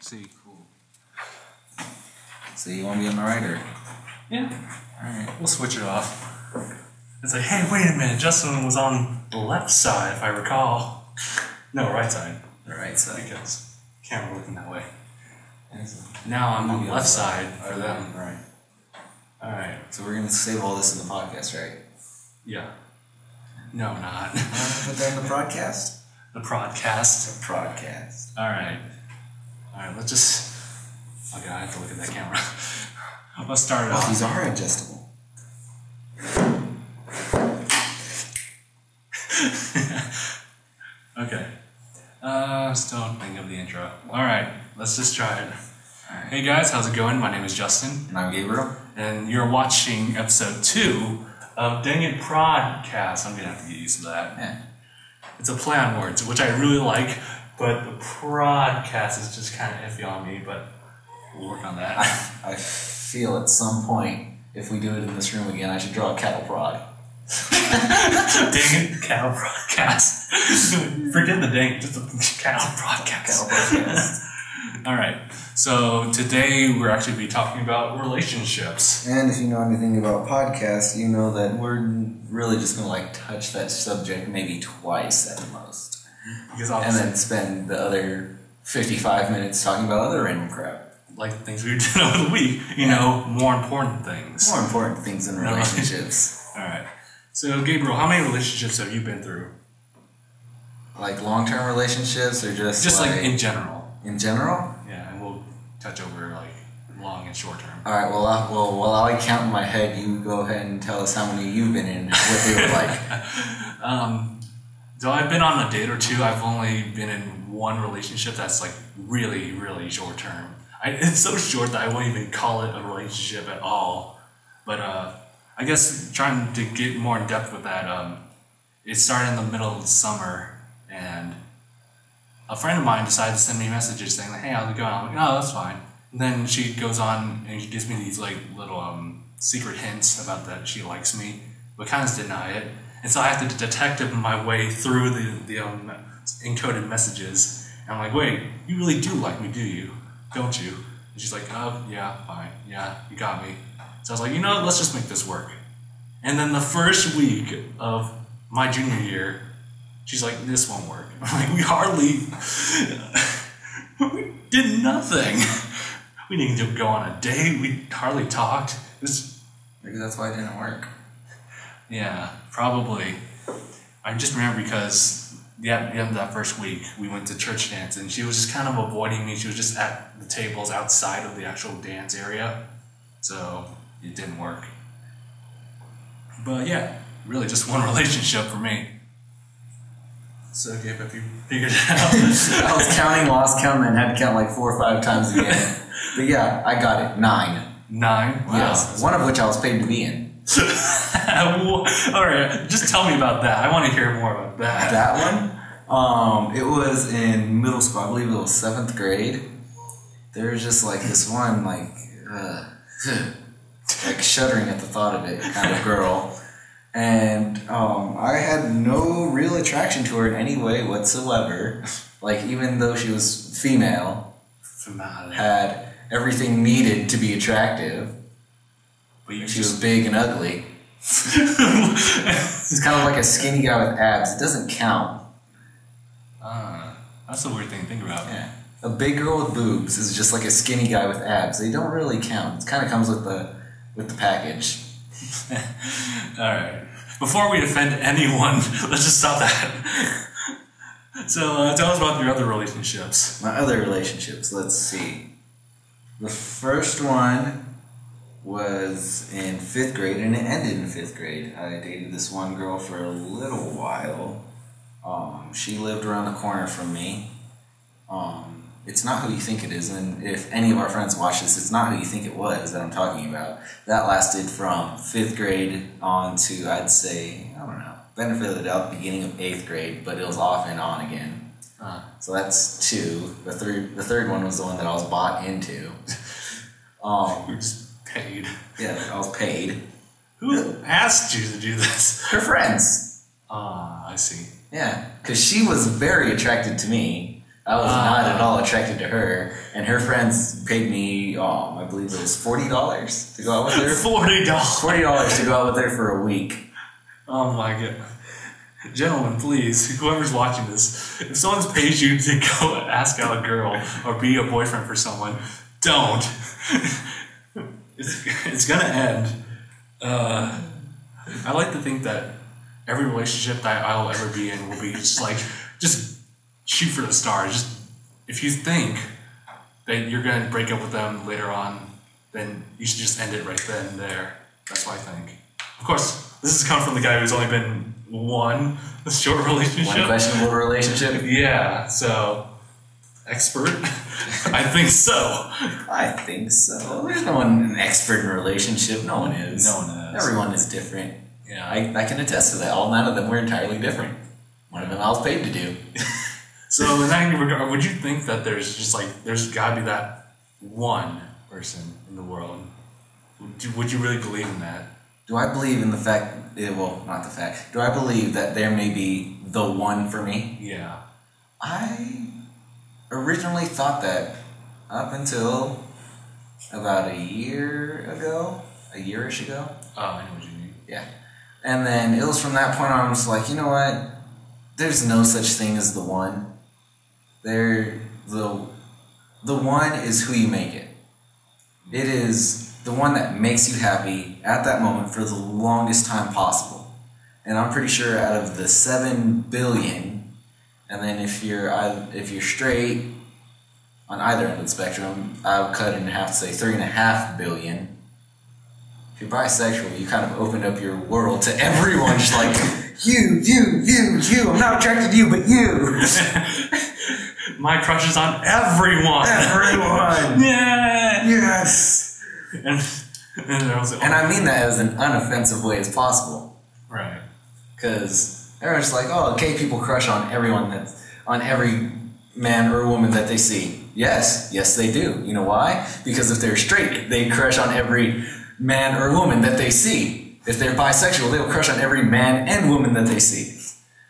See. Cool. So you want to be on the right or? Yeah. Alright. We'll switch it off. It's like, hey, wait a minute. Justin was on the left side, if I recall. No, right side. The right side. Because camera looking that way. Now I'm on the left side for them. Right. Alright. So we're going to save all this in the podcast, right? Yeah. No, not. Put that in the broadcast? The podcast. The broadcast. Alright. Alright, let's just... Okay, I have to look at that camera. Let's start it off. These are adjustable. Okay. Still don't think of the intro. Alright, let's just try it. Right. Hey guys, how's it going? My name is Justin. And I'm Gabriel. And you're watching episode 2 of DangIT Podcast. I'm gonna have to get used to that. Yeah. It's a play on words, which I really like, but the podcast is just kind of iffy on me, but we'll work on that. I feel at some point, if we do it in this room again, I should draw a cattle prod. DangIT Cattle Broadcast. Forget the dang, just a cattle broadcast. Cattle broadcast. Alright, so today we're actually be talking about relationships. And if you know anything about podcasts, you know that we're really just going to touch that subject maybe twice at the most. And then spend the other 55 minutes talking about other random crap. Like the things we were doing over the week. You know, more important things. More important things in relationships. Alright. So, Gabriel, how many relationships have you been through? Like long-term relationships or just... Just like in general. In general? Yeah, and we'll touch over like long and short term. Alright, well, while I count in my head, you go ahead and tell us how many you've been in, what they were like. So I've been on a date or two. I've only been in one relationship that's like really, really short term. It's so short that I won't even call it a relationship at all. But I guess trying to get more in depth with that, it started in the middle of the summer, and a friend of mine decided to send me messages saying like, hey, how's it going? I'm like, oh, that's fine. And then she goes on and she gives me these like little secret hints about that she likes me, but kind of deny it. And so I have to detective my way through the encoded messages. And I'm like, wait, you really do like me, do you? Don't you? And she's like, oh, yeah, fine. Yeah, you got me. So I was like, you know what? Let's just make this work. And then the first week of my junior year, she's like, this won't work. I'm like, we did nothing. We didn't go on a date. We hardly talked. Maybe that's why it didn't work. Yeah, probably. I just remember because the end of that first week, we went to church dance, and she was just kind of avoiding me. She was just at the tables outside of the actual dance area. So it didn't work. But yeah, really just one relationship for me. So, Gabe, have you figured it out? I was counting, lost count, and had to count like 4 or 5 times again. But yeah, I got it. 9. 9? Wow. Yes. One of which I was paid to be in. Alright, just tell me about that. I want to hear more about that. That one? It was in middle school. I believe it was 7th grade. There was just like this one, like shuddering at the thought of it kind of girl. And I had no real attraction to her in any way whatsoever. Like, even though she was female, had everything needed to be attractive. But she was big and ugly. She's kind of like a skinny guy with abs. It doesn't count. That's a weird thing to think about. Yeah. A big girl with boobs is just like a skinny guy with abs. They don't really count. It kind of comes with the package. Alright. Before we offend anyone, let's just stop that. So, tell us about your other relationships. My other relationships, let's see. The first one was in 5th grade, and it ended in 5th grade. I dated this one girl for a little while. She lived around the corner from me. It's not who you think it is, and if any of our friends watch this, it's not who you think it was that I'm talking about. That lasted from 5th grade on to, I'd say, I don't know, benefit of the doubt, beginning of 8th grade, but it was off and on again. So that's 2. The third one was the one that I was bought into. You're just paid. Yeah, I was paid. Who asked you to do this? Her friends. I see. Yeah, because she was very attracted to me. I was not at all attracted to her, and her friends paid me, I believe it was $40 to go out with her. $40. $40 to go out with her for a week. Oh my god. Gentlemen, please, whoever's watching this, if someone's paid you to go ask out a girl or be a boyfriend for someone, don't. It's gonna end. I like to think that every relationship that I'll ever be in will be just shoot for the stars. Just if you think that you're gonna break up with them later on, then you should just end it right then and there. That's what I think. Of course, this is coming from the guy who's only been one short relationship. One questionable relationship? Yeah, so expert? I think so. I think so. There's no one an expert in a relationship. No one is. No one is. Everyone is different. Yeah. I can attest to that. All nine of them were entirely different. One of them I was paid to do. So in that regard, would you think that there's gotta be that one person in the world? Would you really believe in that? Do I believe in the fact, well, not the fact, do I believe that there may be the one for me? Yeah. I originally thought that up until about a year-ish ago. Oh, I know what you mean. Yeah. And then it was from that point on, I was like, you know what? There's no such thing as the one. The one is who you make it. It is the one that makes you happy at that moment for the longest time possible. And I'm pretty sure out of the 7 billion, and then if you're straight on either end of the spectrum, I would cut it in half to say 3.5 billion. If you're bisexual, you kind of opened up your world to everyone, just like, you, I'm not attracted to you, but you. My crush is on everyone. Everyone. Yeah. Yes. And I mean that as an unoffensive way as possible. Right. Because everyone's like, gay people crush on on every man or woman that they see. Yes, they do. You know why? Because if they're straight, they crush on every man or woman that they see. If they're bisexual, they'll crush on every man and woman that they see.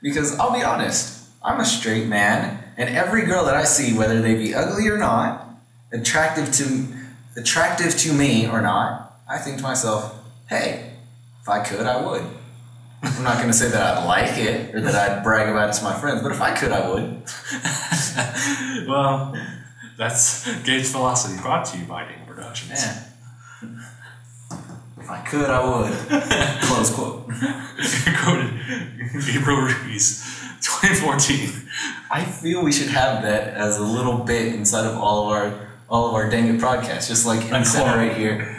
Because I'll be honest, I'm a straight man, and every girl that I see, whether they be ugly or not, attractive to me or not, I think to myself, hey, if I could, I would. I'm not going to say that I'd like it or that I'd brag about it to my friends, but if I could, I would. Well, that's Gabe's philosophy, brought to you by DangIT Productions. Yeah. If I could, I would. Close quote. Quoted April Ruiz, 2014. I feel we should have that as a little bit inside of all of our DangIT podcasts, just like in the center right here.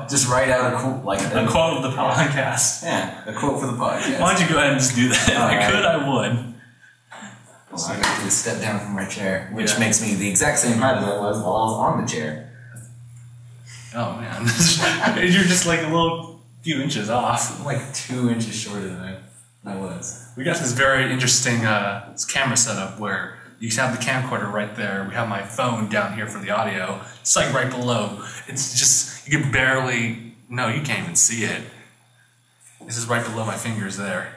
Just write out a quote, a quote of the podcast. Yeah, a quote for the podcast. Why don't you go ahead and just do that? If I could, I would. Well, I got to step down from my chair, which makes me the exact same height as I was while I was on the chair. Oh man, you're just like a little few inches off. I'm like 2 inches shorter than I was. We got this very interesting camera setup where you can have the camcorder right there. We have my phone down here for the audio. It's like right below. It's just, you can barely, no, you can't even see it. This is right below my fingers there.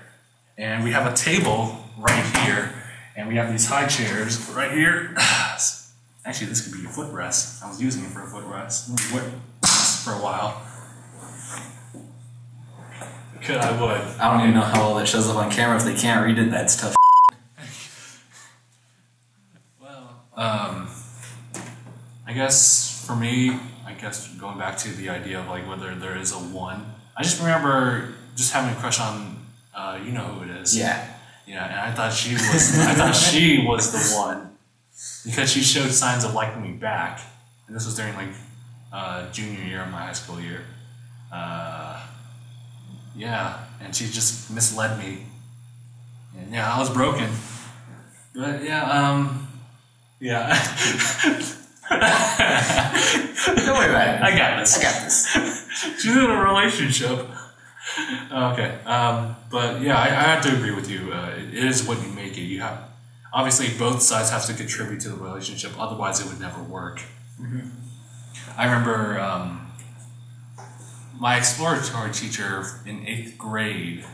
And we have a table right here. And we have these high chairs right here. Actually, this could be a footrest. I was using it for a footrest for a while. Could I would. I don't even know how well that shows up on camera. If they can't read it, that's tough. I guess for me, going back to the idea of like whether there is a one, I just remember just having a crush on, you know who it is. Yeah. Yeah, and I thought she was the one because she showed signs of liking me back, and this was during like junior year of my high school year. Yeah, and she just misled me, and yeah, I was broken. But yeah, yeah. Don't worry about it. I got this. She's in a relationship. Okay, but yeah, I have to agree with you. It is what you make it. You have, obviously, both sides have to contribute to the relationship. Otherwise, it would never work. Mm-hmm. I remember my exploratory teacher in 8th grade.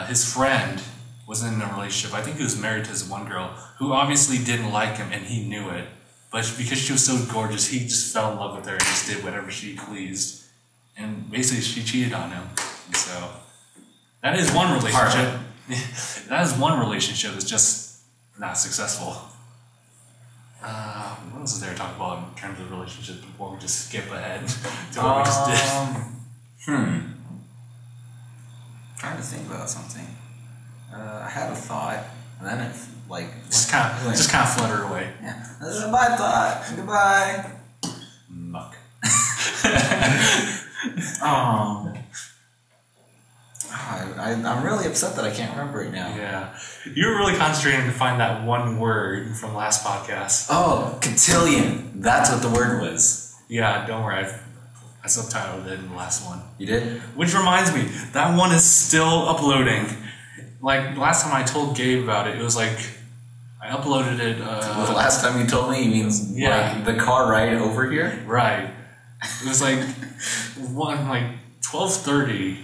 His friend wasn't in a relationship. I think he was married to this one girl who obviously didn't like him, and he knew it. But because she was so gorgeous, he just fell in love with her and just did whatever she pleased. And basically, she cheated on him. And so, that is one relationship. That is one relationship that's just not successful. What else is there to talk about in terms of relationships before we just skip ahead to what we just did? Trying to think about something. I had a thought, and then it just kind of flutter away. Yeah. Bye thought. Goodbye. Muck. I'm really upset that I can't remember it now. Yeah. You were really concentrating to find that one word from last podcast. Oh, cotillion. That's what the word was. Yeah, don't worry. I subtitled it in the last one. You did? Which reminds me, that one is still uploading. Like, last time I told Gabe about it, it was like, I uploaded it... Well, the last time you told me, you mean like the car ride over here? Right. It was like 12:30,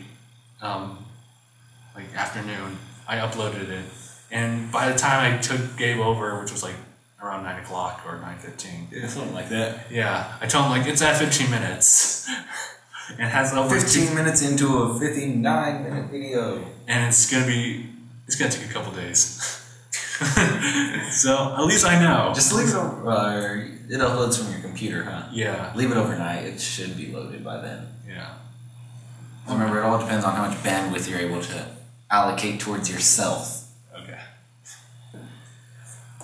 like afternoon, I uploaded it. And by the time I took Gabe over, which was like around 9 o'clock or 9:15. Yeah, something like that. Yeah. I told him, like, it's at 15 minutes. And it has over 15 minutes into a 59-minute video. And it's gonna take a couple days. So, at least I know. Just leave it over, it uploads from your computer, huh? Yeah. Leave it overnight, it should be loaded by then. Yeah. Remember, it all depends on how much bandwidth you're able to allocate towards yourself. Okay.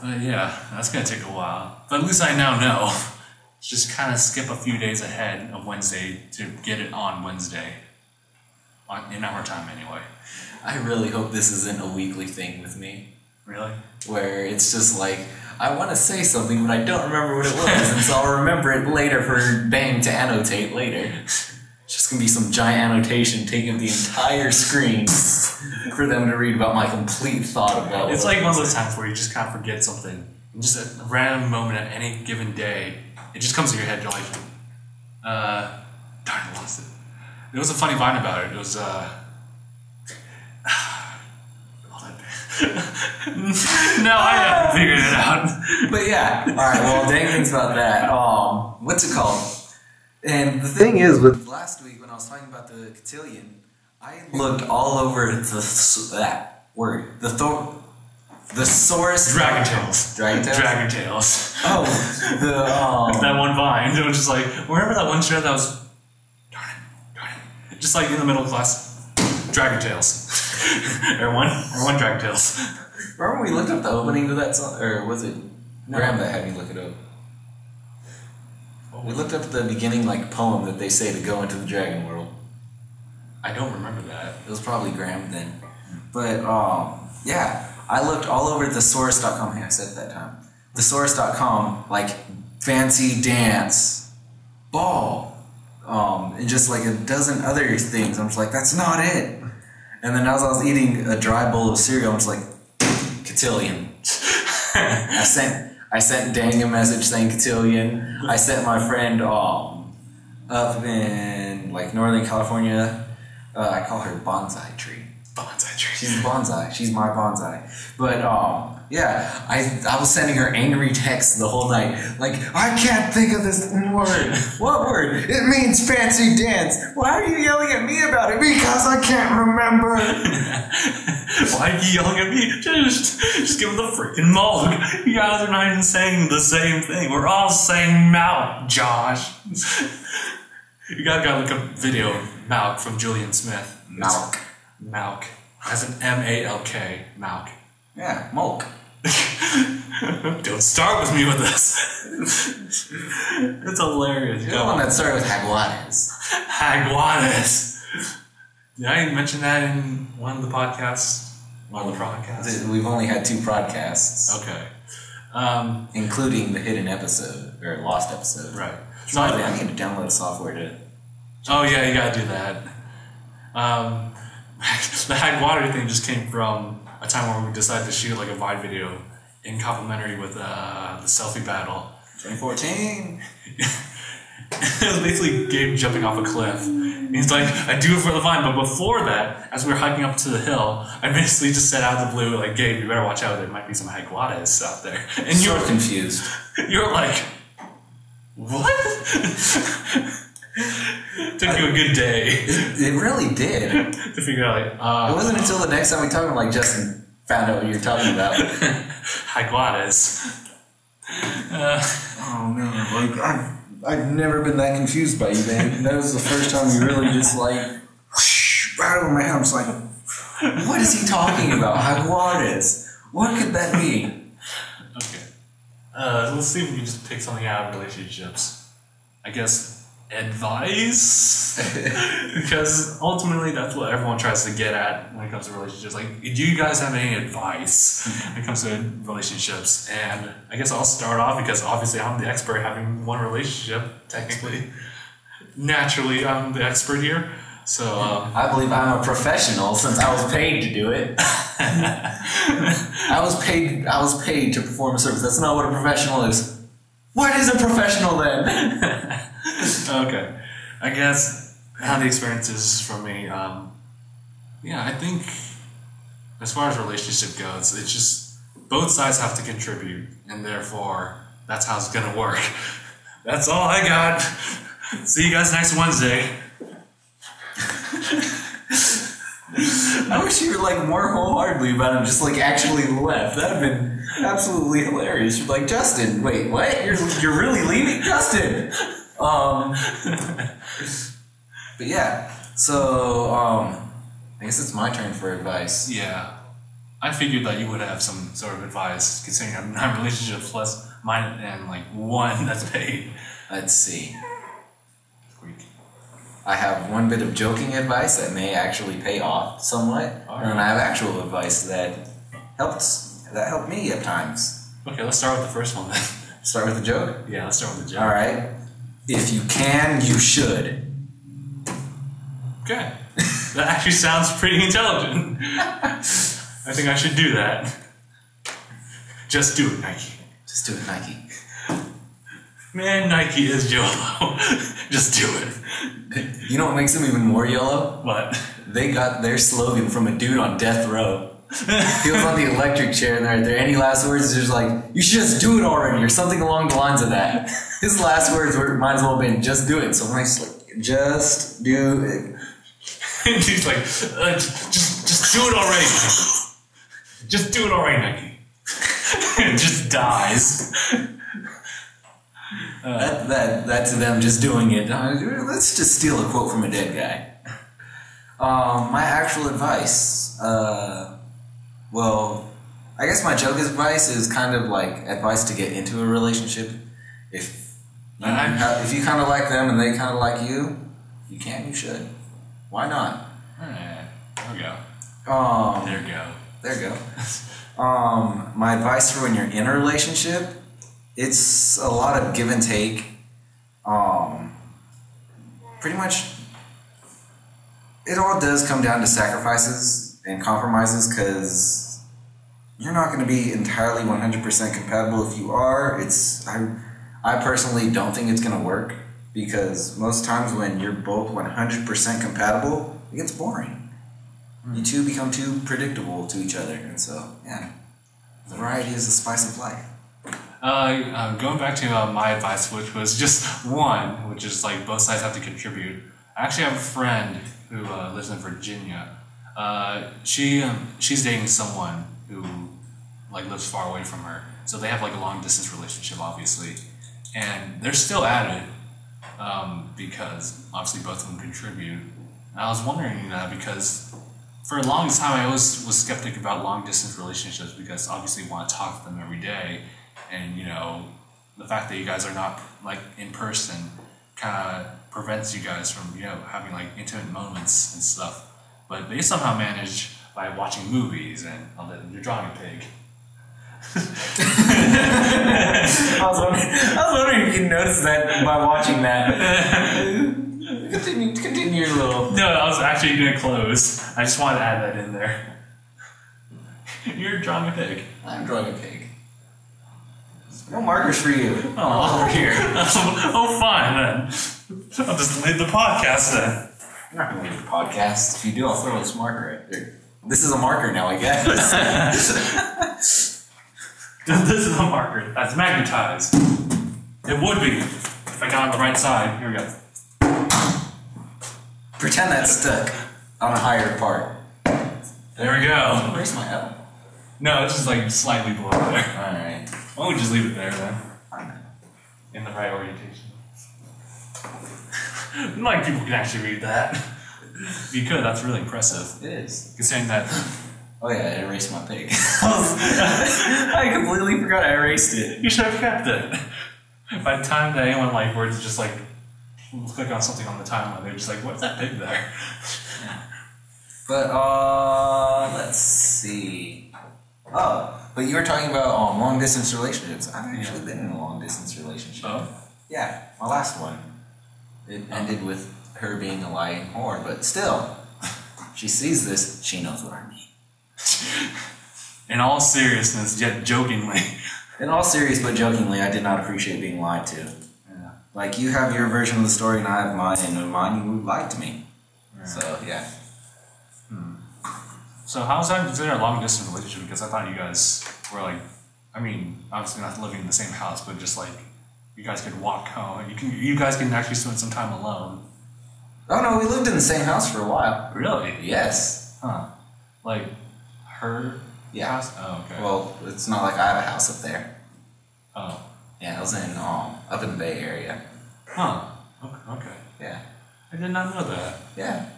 Yeah, that's gonna take a while. But at least I now know. Just kind of skip a few days ahead of Wednesday to get it on Wednesday. In our time, anyway. I really hope this isn't a weekly thing with me. Really? Where it's just like, I want to say something, but I don't remember what it was, and so I'll remember it later for Bang to annotate later. It's just going to be some giant annotation taking up the entire screen for them to read about my complete thought about it. It's like one of those times where you just kind of forget something. Just a random moment at any given day, it just comes to your head, you're like, darn, I lost it. There was a funny Vine about it. It was, no, I haven't figured it out. But yeah, alright, well, Dang thinks about that. What's it called? And the thing is, with last week when I was talking about the cotillion, I looked all over that word. The thesaurus. Dragon Tales. Dragon Tales? Dragon Tales. Oh, that one Vine. It was just like, remember that one show that was, darn it. Just like in the middle class, Dragon Tales. or one Dragon Tales. Remember when we looked up the opening to that song? Or was it Graham that had me look it up? We looked up the beginning poem that they say to go into the dragon world. I don't remember that. It was probably Graham then. But, yeah. I looked all over thesaurus.com. Hey, I said it that time. Thesaurus.com, fancy dance, ball, and just a dozen other things. I'm just like, that's not it. And then as I was eating a dry bowl of cereal, I'm just like, cotillion. I sent Dang a message saying cotillion. I sent my friend up in Northern California. I call her bonsai tree. Bonsai tree. She's a bonsai. She's my bonsai. But yeah, I was sending her angry texts the whole night. I can't think of this word. What word? It means fancy dance. Why are you yelling at me about it? Because I can't remember. Why are you yelling at me? Just give him the freaking mug. You guys are not even saying the same thing. We're all saying Malk, Josh. You gotta look up video of Malk from Julian Smith. Malk. As an M-A-L-K. Malk. Yeah, Malk. Don't start with me with this. It's hilarious. You're the one that started with Jaguares. Jaguares. Did I mention that in one of the podcasts? One of the podcasts? We've only had 2 podcasts. Okay. Including the hidden episode, or lost episode. Right. So I need to download a software to... Oh yeah, you gotta do that. The Jaguar thing just came from a time where we decided to shoot a Vine video in complimentary with the selfie battle. 2014. It was basically Gabe jumping off a cliff, and And he's like, I do it for the vine. But before that, as we were hiking up to the hill, I basically just said out of the blue, like, Gabe, you better watch out. There might be some jaguares out there. And you were confused. You were like, what? Took you a good day. It really did. To figure out, like, it wasn't until the next time we talked, like, Justin found out what you were talking about. Jaguares. Oh no, like, I've never been that confused by you, man. That was the first time you really just, like, whoosh, right over my head. I was like, what is he talking about? Jaguares. What could that be? Okay. Let's see if we can just pick something out of relationships. I guess advice? Because ultimately that's what everyone tries to get at when it comes to relationships. Like, do you guys have any advice when it comes to relationships? And I guess I'll start off because obviously I'm the expert having one relationship, technically. Naturally, I'm the expert here. So I believe I'm a professional since I was paid to do it. I was paid to perform a service. That's not what a professional is. What is a professional then? Okay. I guess how the experience is for me, yeah, I think as far as relationship goes, it's just both sides have to contribute, and therefore that's how it's gonna work. That's all I got. See you guys next Wednesday. I wish you were like more wholeheartedly about it, just like actually left. That'd have been absolutely hilarious. You're like, Justin, wait, what? You're really leaving, Justin? But yeah, so I guess it's my turn for advice. Yeah, I figured that you would have some sort of advice, considering I'm not in a relationship plus mine and like one that's paid. Let's see. I have one bit of joking advice that may actually pay off somewhat, and I have actual advice that helped me at times. Okay, let's start with the first one then. Start with the joke? Yeah, let's start with the joke. Alright. If you can, you should. Okay. That actually sounds pretty intelligent. I think I should do that. Just do it, Nike. Just do it, Nike. Man, Nike is YOLO. Just do it. You know what makes them even more YOLO? What? They got their slogan from a dude on death row. He was on the electric chair and right there. Any last words? He's just like, you should just do it already, or something along the lines of that. His last words might as well have been, just do it. So I'm just like, just do it. And he's like, just do it already. Just do it already, Nike. And just dies. That's them just doing it. Let's just steal a quote from a dead guy. My actual advice, well, I guess my joke advice is kind of like advice to get into a relationship. If you kind of like them and they kind of like you, you can, you should. Why not? There we go. There we go. My advice for when you're in a relationship, it's a lot of give and take. Pretty much, it all does come down to sacrifices and compromises, because you're not going to be entirely 100% compatible. If you are, I personally don't think it's going to work, because most times when you're both 100% compatible, it gets boring. You two become too predictable to each other, and so, yeah, variety is the spice of life. Going back to my advice, which was just one, which is like both sides have to contribute. I actually have a friend who lives in Virginia. She's dating someone who like lives far away from her, so they have like a long distance relationship, obviously, and they're still at it because obviously both of them contribute. And I was wondering because for a long time I always was skeptic about long distance relationships, because obviously you want to talk to them every day. And, you know, the fact that you guys are not, like, in person kind of prevents you guys from, you know, having, like, intimate moments and stuff. But they somehow manage by watching movies and you're drawing a pig. I was wondering if you noticed that by watching that. Continue your little... No, I was actually going to close. I just wanted to add that in there. You're drawing a pig. I'm drawing a pig. No markers for you. Oh, over here. Oh, fine then. I'll just leave the podcast then. I'm not going to leave the podcast. If you do, I'll throw this marker right there. This is a marker now, I guess. This is a marker that's magnetized. It would be if I got on the right side. Here we go. Pretend that's stuck on a higher part. There we go. Where's my L? No, it's just like slightly below there. Alright. Why don't we just leave it there then? In the right orientation. Like people can actually read that. If you could, that's really impressive. It is. Considering that. Oh yeah, I erased my pig. I completely forgot I erased it. You should have kept it. By the time that anyone like were to just like click on something on the timeline, they're just like, what's that pig there? But let's see. Oh, but you were talking about long distance relationships. I've actually been in a long distance relationship. Oh? Yeah, my last one. It ended with her being a lying whore, but still, she sees this, she knows what I mean. In all seriousness, yet jokingly. In all serious but jokingly, I did not appreciate being lied to. Yeah. Like, you have your version of the story and I have mine, and with mine you lied to me. Yeah. So, yeah. So how is that considered a long distance relationship? Because I thought you guys were like, I mean, obviously not living in the same house, but just like, you guys could walk home. You guys can actually spend some time alone. Oh no, we lived in the same house for a while. Really? Yes. Huh. Like, her house? Oh, okay. Well, it's not like I have a house up there. Oh. Yeah, I was in, up in the Bay Area. Huh. Okay. Yeah. I did not know that. Yeah.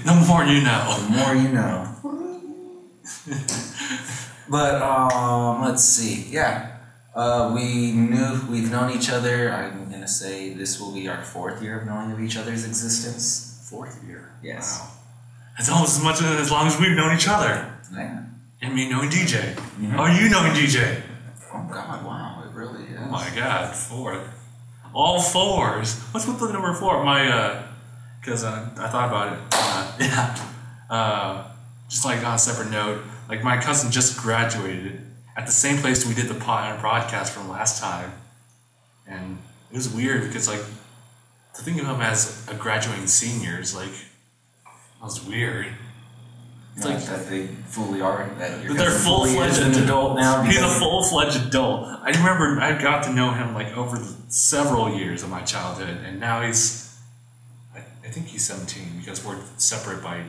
The more you know. The more you know. But, let's see. Yeah. We've known each other. I'm gonna say this will be our 4th year of knowing of each other's existence. 4th year? Yes. Wow. That's almost as long as we've known each other. Yeah. And me knowing DJ. Mm-hmm. Oh, you knowing DJ. Oh God, wow, it really is. Oh my God, 4th. All 4s. What's with the number 4? Because I thought about it. Just like on a separate note, like my cousin just graduated at the same place we did the podcast from last time. And it was weird because like, to think of him as a graduating senior is like, that was weird. It's like that they fully are. That they're full-fledged adult now. He's a full-fledged adult. I remember I got to know him like over several years of my childhood, and now he's, I think he's 17 because we're separate by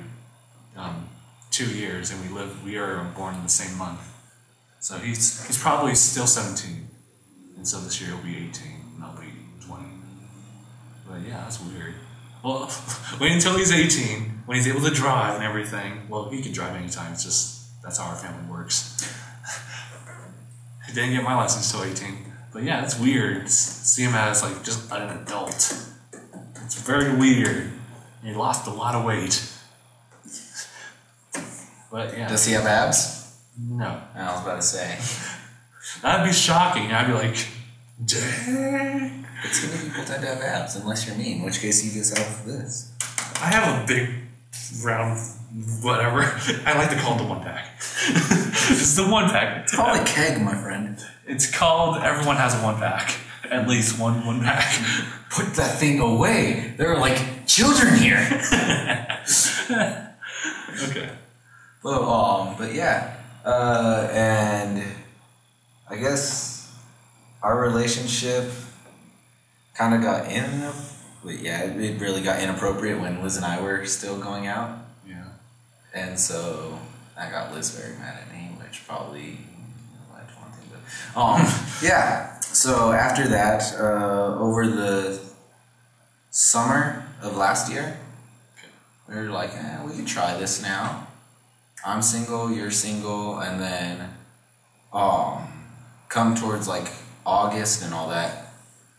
2 years, and we are born in the same month. So he's probably still 17, and so this year he'll be 18, and I'll be 20. But yeah, that's weird. Well, wait until he's 18, when he's able to drive and everything. Well, he can drive anytime, it's just, that's how our family works. I didn't get my license till 18. But yeah, it's weird to see him as like just an adult. It's very weird. He lost a lot of weight. But yeah. Does he have abs? No. I was about to say. That'd be shocking. I'd be like, dang. But skinny people tend to have abs, unless you're me, in which case you just have this. I have a big, round, whatever. I like to call it the 1-pack. It's the 1-pack. It's called a keg, my friend. It's called, everyone has a 1-pack. At least one 1-pack. Put that thing away. There are like children here. Okay. Well, but yeah. And I guess our relationship kind of got it really got inappropriate when Liz and I were still going out. Yeah. And so I got Liz very mad at me, which probably led to one thing. But yeah. So after that, over the summer of last year, we were like, we can try this now. I'm single, you're single, and then come towards like August and all that,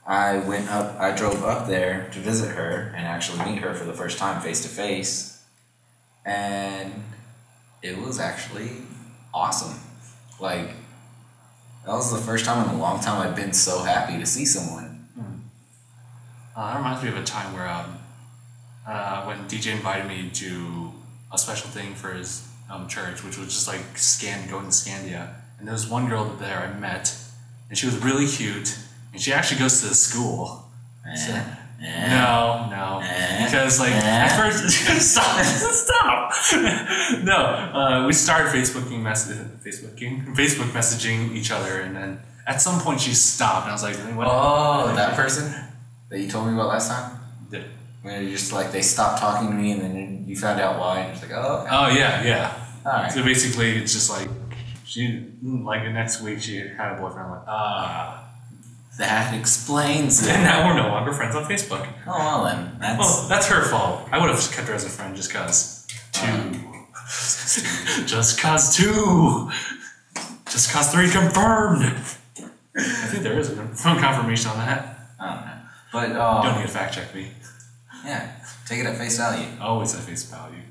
I drove up there to visit her and actually meet her for the first time face to face, and it was actually awesome. Like, that was the first time in a long time I've been so happy to see someone. That reminds me of a time where when DJ invited me to a special thing for his church, which was just like going to Scandia, and there was one girl there I met, and she was really cute, and she actually goes to the school. So, No. Because, like, at first... Stop! No, we started Facebook messaging each other, and then at some point she stopped, and I was like, what? Oh, that person that you told me about last time? Yeah. When you're just like, they stopped talking to me, and then you found out why, and you're just like, oh, okay. Oh, yeah. Alright. So basically, it's just like, she, like, the next week she had a boyfriend. I'm like, that explains it. And now we're no longer friends on Facebook. Oh, well then. That's her fault. I would have kept her as a friend just cause. Just cause 2. Just cause 3 confirmed. I think there is a confirmation on that. I don't know. But, don't need to fact check me. Yeah. Take it at face value. Always at face value. Did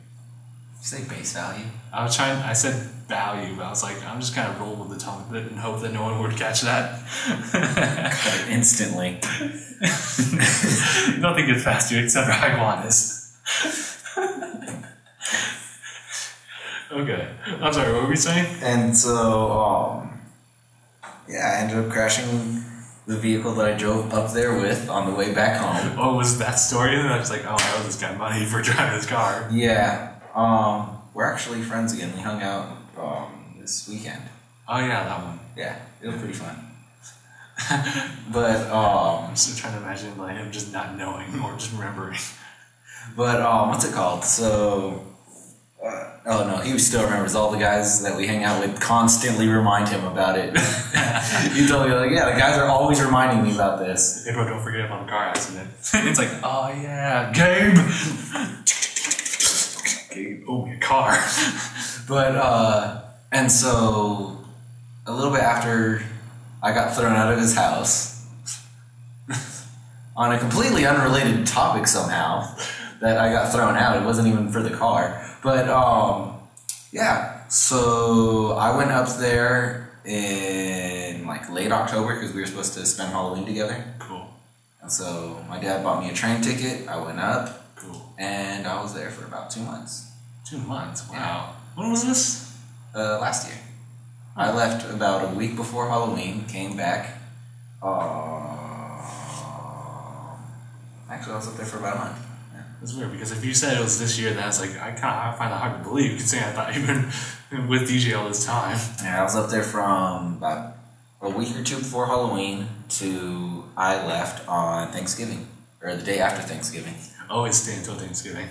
you say base value? I said value, but I was like, I'm just kind of roll with the tongue and hope that no one would catch that. Cut it instantly. Nothing gets past you except iguanas. Okay. I'm sorry, what were we saying? And so, yeah, I ended up crashing the vehicle that I drove up there with on the way back home. Oh, was that story? And I was like, oh, I owe this guy money for driving his car. Yeah. We're actually friends again. We hung out this weekend. Oh yeah, that one. Yeah, it was pretty fun. But I'm just trying to imagine like him just not knowing or just remembering. But what's it called? So, oh no, he still remembers. All the guys that we hang out with constantly remind him about it. He told me like, yeah, the guys are always reminding me about this. Hey bro, don't forget about the car accident. It's like, oh yeah, Gabe. Oh, your car. But, and so, a little bit after I got thrown out of his house, on a completely unrelated topic somehow, that I got thrown out, it wasn't even for the car, but, yeah, so I went up there in, like, late October, because we were supposed to spend Halloween together. Cool. And so, my dad bought me a train ticket, I went up, cool. And I was there for about 2 months. 2 months? Wow. Yeah. When was this? Last year. I left about a week before Halloween, came back. Actually, I was up there for about a month. Yeah. That's weird, because if you said it was this year, then I was like, I find that hard to believe, considering I thought you've been with DJ all this time. Yeah, I was up there from about a week or 2 before Halloween to I left on Thanksgiving, or the day after Thanksgiving. Always stay until Thanksgiving.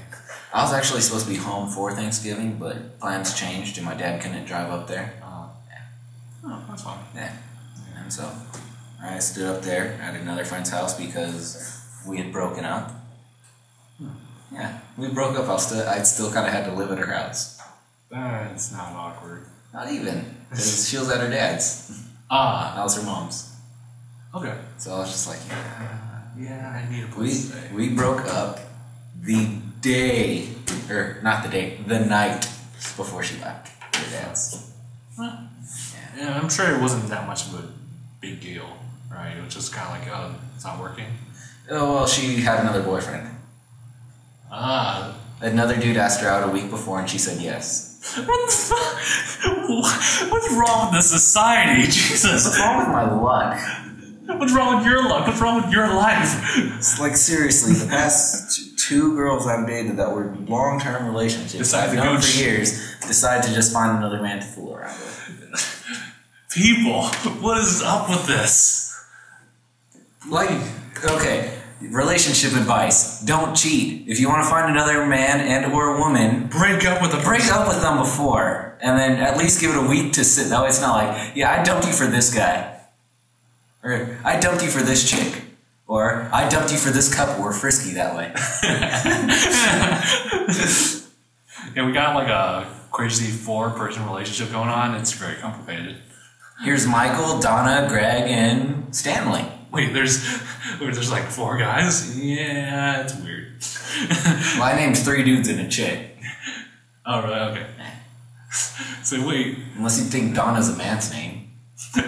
I was actually supposed to be home for Thanksgiving, but plans changed and my dad couldn't drive up there. Yeah. Oh, that's fine. Yeah. And so I stood up there at another friend's house because we had broken up. Yeah, we broke up. I still kind of had to live at her house. That's not awkward. Not even. Because she was at her dad's. That was her mom's. Okay. So I was just like, yeah, I need a place to stay. We broke up the day, or not the day, the night before she left her dad's. Well, yeah, I'm sure it wasn't that much of a big deal, right? It was just kind of like, oh, it's not working. Oh, well, she had another boyfriend. Another dude asked her out a week before and she said yes. What the fuck? What's wrong with this society? Jesus. What's wrong with my luck? What's wrong with your luck? What's wrong with your life? It's like, seriously, the past 2 girls I've dated that were long-term relationships, I've known for years, decide to just find another man to fool around with. People, what is up with this? Like, okay, relationship advice. Don't cheat. If you want to find another man and or a woman, break up with them before, and then at least give it a week to sit. That way it's not like, yeah, I dumped you for this guy. Or, I dumped you for this chick. Or, I dumped you for this couple. We're frisky that way. Yeah, we got like a crazy 4-person relationship going on. It's very complicated. Here's Michael, Donna, Greg, and Stanley. Wait, there's like 4 guys? Yeah, it's weird. Well, I named 3 dudes and a chick. Oh, really? Okay. So wait. Unless you think Donna's a man's name. Any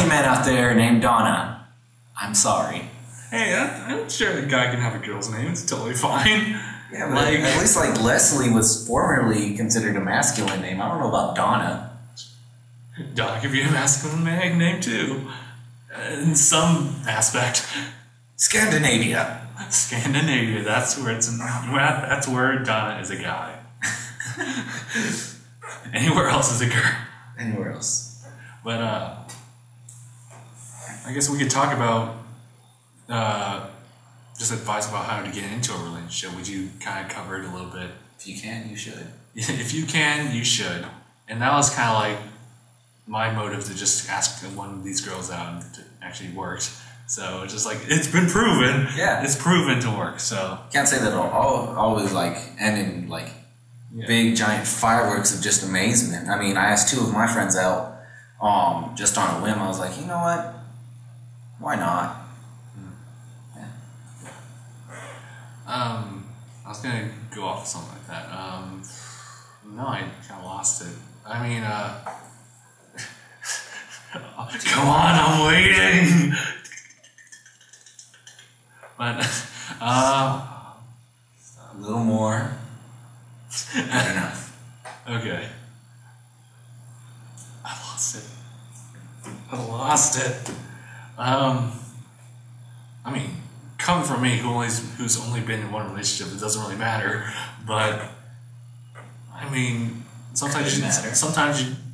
man out there named Donna, I'm sorry. Hey, I'm sure a guy can have a girl's name. It's totally fine. Yeah, but like, at least like Leslie was formerly considered a masculine name. I don't know about Donna. Donna could be a masculine name too, in some aspect. Scandinavia. Scandinavia. That's where that's where Donna is a guy. Anywhere else is a girl. Anywhere else. But I guess we could talk about just advice about how to get into a relationship. Would you kind of cover it a little bit? If you can, you should. If you can, you should. And that was kind of like my motive to just ask one of these girls out, and it actually worked. So it's just like, it's been proven. Yeah. It's proven to work. So can't say that I'll always like end in like big giant fireworks of just amazement. I mean, I asked two of my friends out just on a whim. I was like, you know what? Why not? Yeah. I was gonna go off something like that. No, I kind of lost it. I mean, come on, I'm waiting. But a little more. Not enough. Okay. I lost it. I mean, coming from me, who's only been in one relationship, it doesn't really matter. But I mean, sometimes you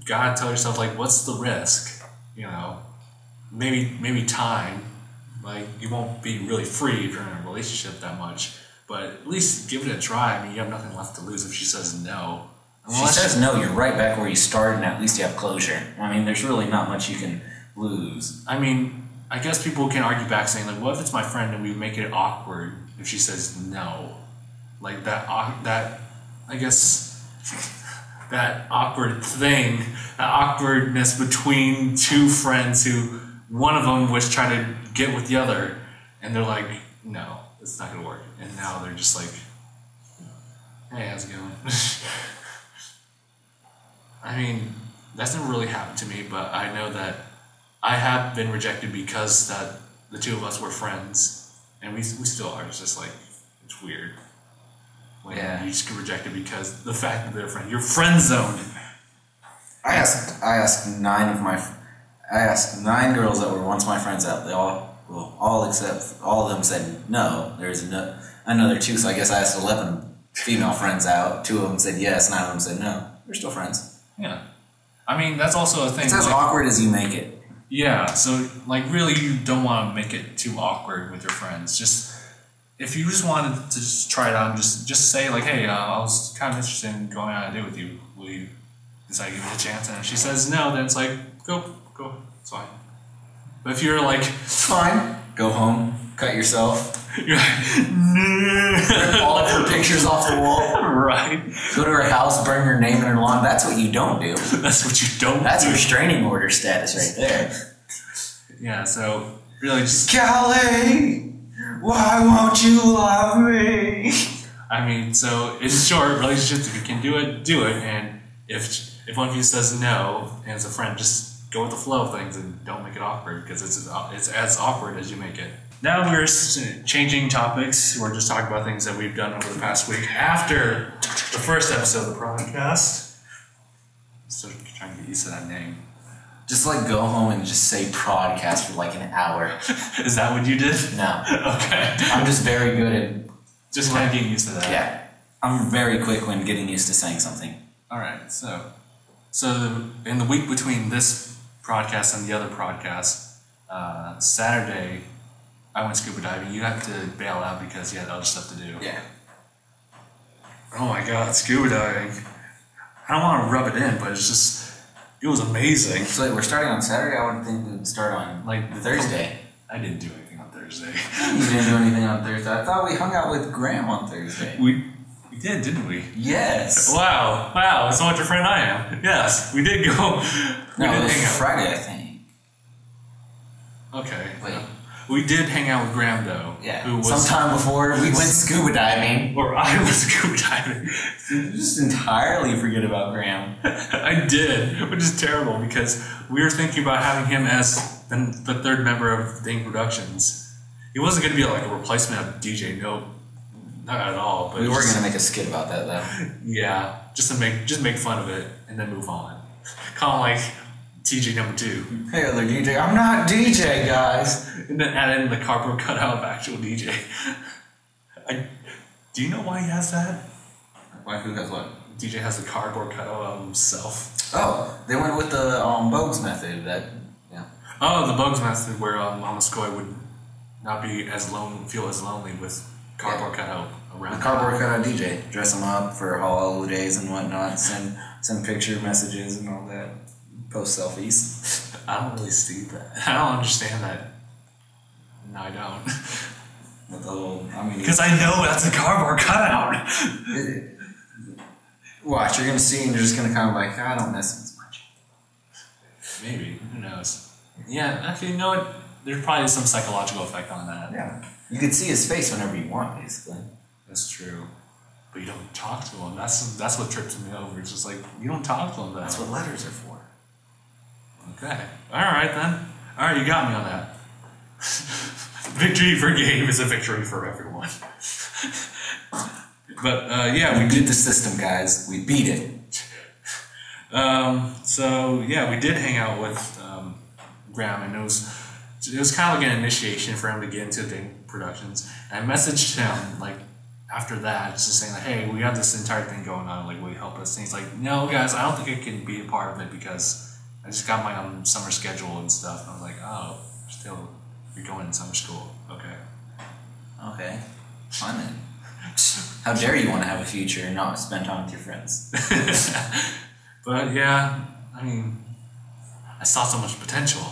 gotta tell yourself, like, what's the risk? You know, maybe time. Like, you won't be really free if you're in a relationship that much, but at least give it a try. I mean, you have nothing left to lose if she says no. If she says no, you're right back where you started, and at least you have closure. I mean, there's really not much you can lose. I mean, I guess people can argue back saying, like, what if it's my friend and we make it awkward if she says no? Like, that I guess, that awkward thing, that awkwardness between two friends who one of them was trying to get with the other, and they're like, no, it's not going to work. And now they're just like, hey, how's it going? I mean, that's never really happened to me, but I know that I have been rejected because that the two of us were friends, and we still are. It's just like, it's weird when you just get rejected because the fact that they're friends. You're friend zoned. I asked 9 girls that were once my friends out. They all except all of them said no. There's another 2, so I guess I asked 11 female friends out. 2 of them said yes, 9 of them said no. We're still friends. Yeah. I mean, that's also a thing. It's as awkward as you make it. Yeah, so, like, really, you don't want to make it too awkward with your friends. Just, if you just wanted to just try it out, and just say, like, hey, I was kind of interested in going on a date with you. Will you decide to give it a chance? And if she says no, then it's like, go, it's fine. But if you're like, it's fine, go home, cut yourself. You're like, rip all of her pictures off the wall. Right. Go to her house, burn her name in her lawn. That's what you don't do. That's what you don't That's do. restraining order status right there. Yeah, so really just... Kelly, why won't you love me? I mean, so in short, relationships, if you can do it. And if one of you says no, and as a friend, just go with the flow of things and don't make it awkward, because it's as awkward as you make it. Now we're changing topics. We're just talking about things that we've done over the past week after the first episode of the podcast. Still trying to get used to that name. Just like go home and just say podcast for like an hour. Is that what you did? No. Okay. I'm just very good at... Just kind of getting used to that. Yeah. I'm very quick when getting used to saying something. Alright, so in the week between this podcast and the other podcast, Saturday, I went scuba diving. You had to bail out because you had other stuff to do. Yeah. Oh my god, scuba diving. I don't want to rub it in, but it was amazing. So we're starting on Saturday? I would think we'd start on like Thursday. I didn't do anything on Thursday. You didn't do anything on Thursday? I thought we hung out with Graham on Thursday. We did, didn't we? Yes. Wow, that's how much a friend I am. Yes, we did go. No, it was Friday, I think. Okay. Wait. We did hang out with Graham, though. Yeah. Who was sometime before we went scuba diving. Or I was scuba diving. You just entirely forget about Graham. I did, which is terrible because we were thinking about having him as the third member of DangIT Productions. He wasn't going to be like a replacement of DJ. No, not at all. But we were going to make a skit about that, though. Yeah, just make fun of it and then move on. Kind of like TJ number 2. Hey, other DJ. I'm not DJ, guys. And then add in the cardboard cutout of actual DJ. Do you know why he has that? Why? Who has what? DJ has the cardboard cutout of himself. Oh, they went with the Bogues method. Oh, the Bugs method where Mama Skoy would not be feel as lonely with cardboard cutout around. The cardboard cutout DJ. Dress them up for holidays and whatnot. Send picture messages and all that. Post selfies. I don't really see that. I don't understand that. No, I don't. With the whole, because I know that's a cardboard cutout. Watch, you're gonna see and you're just gonna kind of like, I don't miss him as much. Maybe. Who knows? Yeah, actually, you know what? There's probably some psychological effect on that. Yeah. You can see his face whenever you want, basically. That's true. But you don't talk to him. That's what trips me over. It's just like, you don't talk to him then. That's what letters are for. Okay. Alright then. Alright, you got me on that. Victory for Gabe is a victory for everyone. But, yeah, we beat the system, guys. We beat it. So, yeah, we did hang out with Graham, and it was kind of like an initiation for him to get into DangIT Productions. And I messaged him, like, after that, just saying, like, hey, we have this entire thing going on, like, will you help us? And he's like, no, guys, I don't think I can be a part of it because I just got my own summer schedule and stuff. And I was like, oh, still, you're going in summer school. Okay. Okay. Fine then. How dare you want to have a future and not spend time with your friends? But, yeah, I mean, I saw so much potential.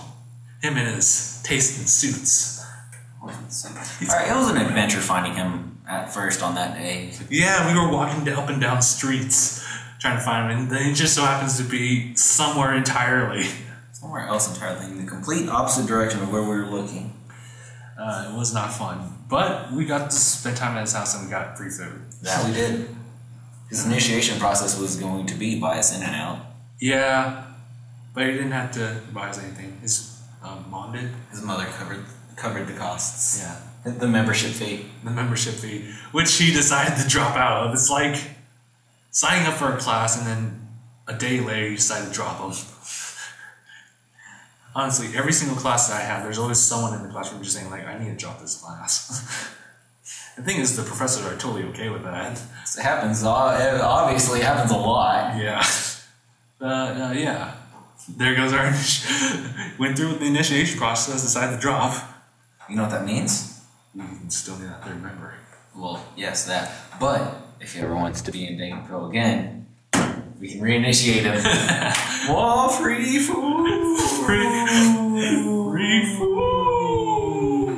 Him and his taste in suits. Alright, it was an adventure finding him at first on that day. Yeah, we were walking up and down streets trying to find him, and then he just so happens to be somewhere entirely. Somewhere else entirely, in the complete opposite direction of where we were looking. It was not fun. But we got to spend time at his house and we got free food. That we did. His initiation process was going to be buy us in and out. Yeah, but he didn't have to buy us anything. His mom did. His mother covered the costs. Yeah. The membership fee. The membership fee, which he decided to drop out of. It's like signing up for a class and then a day later you decide to drop them. Honestly, every single class that I have, there's always someone in the classroom just saying, like, I need to drop this class. The thing is, the professors are totally okay with that. It happens. It obviously happens a lot. Yeah. Yeah. There goes our went through with the initiation process, decided to drop. You know what that means? We still need that third member. Well, yes, that. But if he ever wants to be in DangIT Pro again, we can reinitiate him. Whoa, free food! Free food!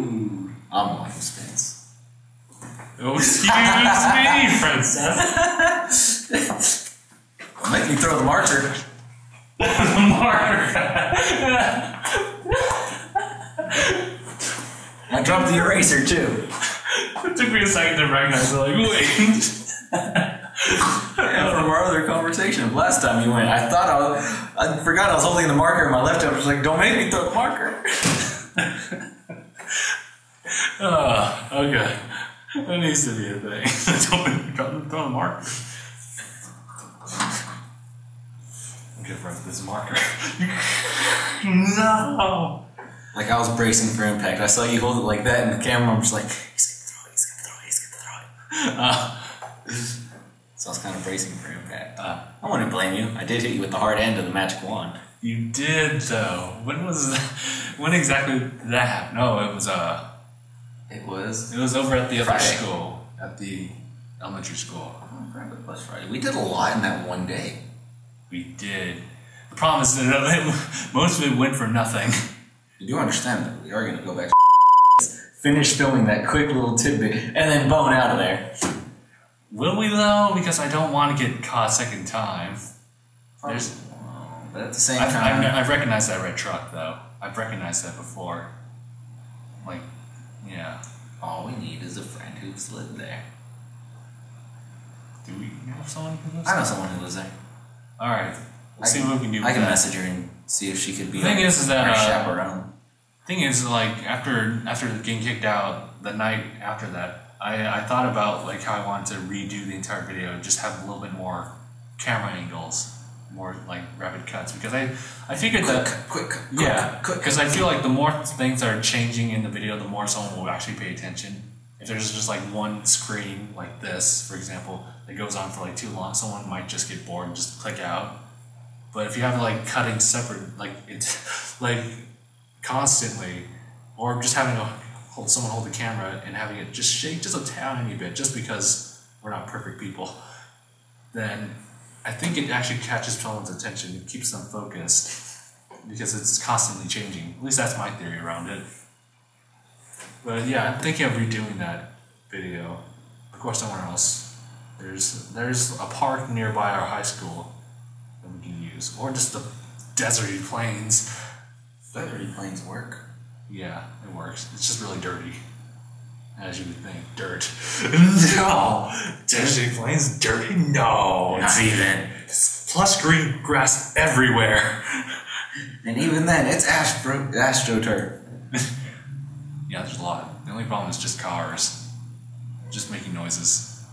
I'm the one who spins. Oh, excuse me, princess. Make me throw the marker. The marker. I dropped the eraser too. It took me a second to recognize it, like, wait. Yeah, from our other conversation of last time you went, I forgot I was holding the marker in my left hand. I was like, don't make me throw the marker. Okay. That needs to be a thing. Don't make me throw the marker. Okay, bro, this marker. No! Like I was bracing for impact. I saw you hold it like that in the camera. I'm just like, he's gonna throw it. So I was kind of bracing for impact. I wouldn't blame you. I did hit you with the hard end of the magic wand. You did, though. When exactly did that happen? No, it was It was over at the other Friday. school, at the elementary school. Oh, Friday was Friday. We did a lot in that one day. We did. The problem is that most of it went for nothing. You do understand that we are going to go back to finish filming that quick little tidbit and then bone out of there. Will we, though? Because I don't want to get caught a second time. But at the same time... I've recognized that red truck, though. I've recognized that before. Like, yeah. All we need is a friend who's lived there. Do we know someone who lives I know there? someone who lives there. Alright. We'll see what we can do with I can that. message her and see if she could be The thing is that, our chaperone. Thing is, like, after getting kicked out, the night after that, I thought about, like, how I wanted to redo the entire video, just have a little bit more camera angles, more like rapid cuts, because I figured that quick, because I feel like the more things are changing in the video, the more someone will actually pay attention. If there's just like one screen like this, for example, that goes on for like too long, someone might just get bored and just click out. But if you have like cutting separate, like it's like constantly, or just having someone hold the camera and having it just shake just a tiny bit, just because we're not perfect people, then I think it actually catches someone's attention. It keeps them focused because it's constantly changing. At least that's my theory around it. But yeah, I'm thinking of redoing that video. Of course, somewhere else. There's a park nearby our high school that we can use, or just the deserty plains. Deserty plains work. Yeah, it works. It's just really dirty, as you would think. Dirt. No, Deserty plains dirty? No, not even. Plush green grass everywhere. And even then, it's astroturf. Yeah, there's a lot. The only problem is just cars, just making noises.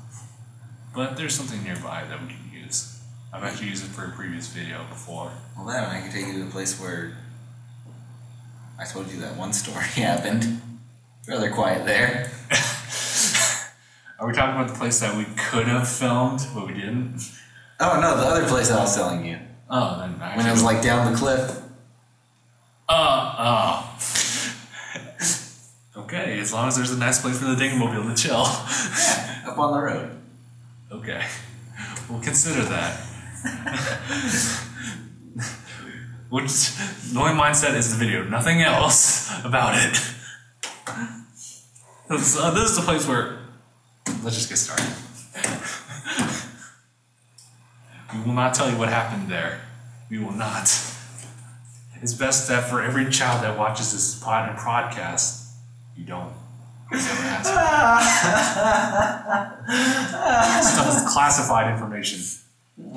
But there's something nearby that we can use. I've actually used it for a previous video before. Well, then I can take you to a place where I told you that one story happened. Rather quiet there. Are we talking about the place that we could have filmed, but we didn't? Oh no, the other place I was telling you. Oh, then actually, when it was like down the cliff. Okay, as long as there's a nice place for the Dingmobile to chill. Yeah, up on the road. Okay, we'll consider that. Which, the only mindset is the video, nothing else about it. This is the place where, let's just get started. We will not tell you what happened there. We will not. It's best that for every child that watches this podcast, you don't. Stuff is classified information.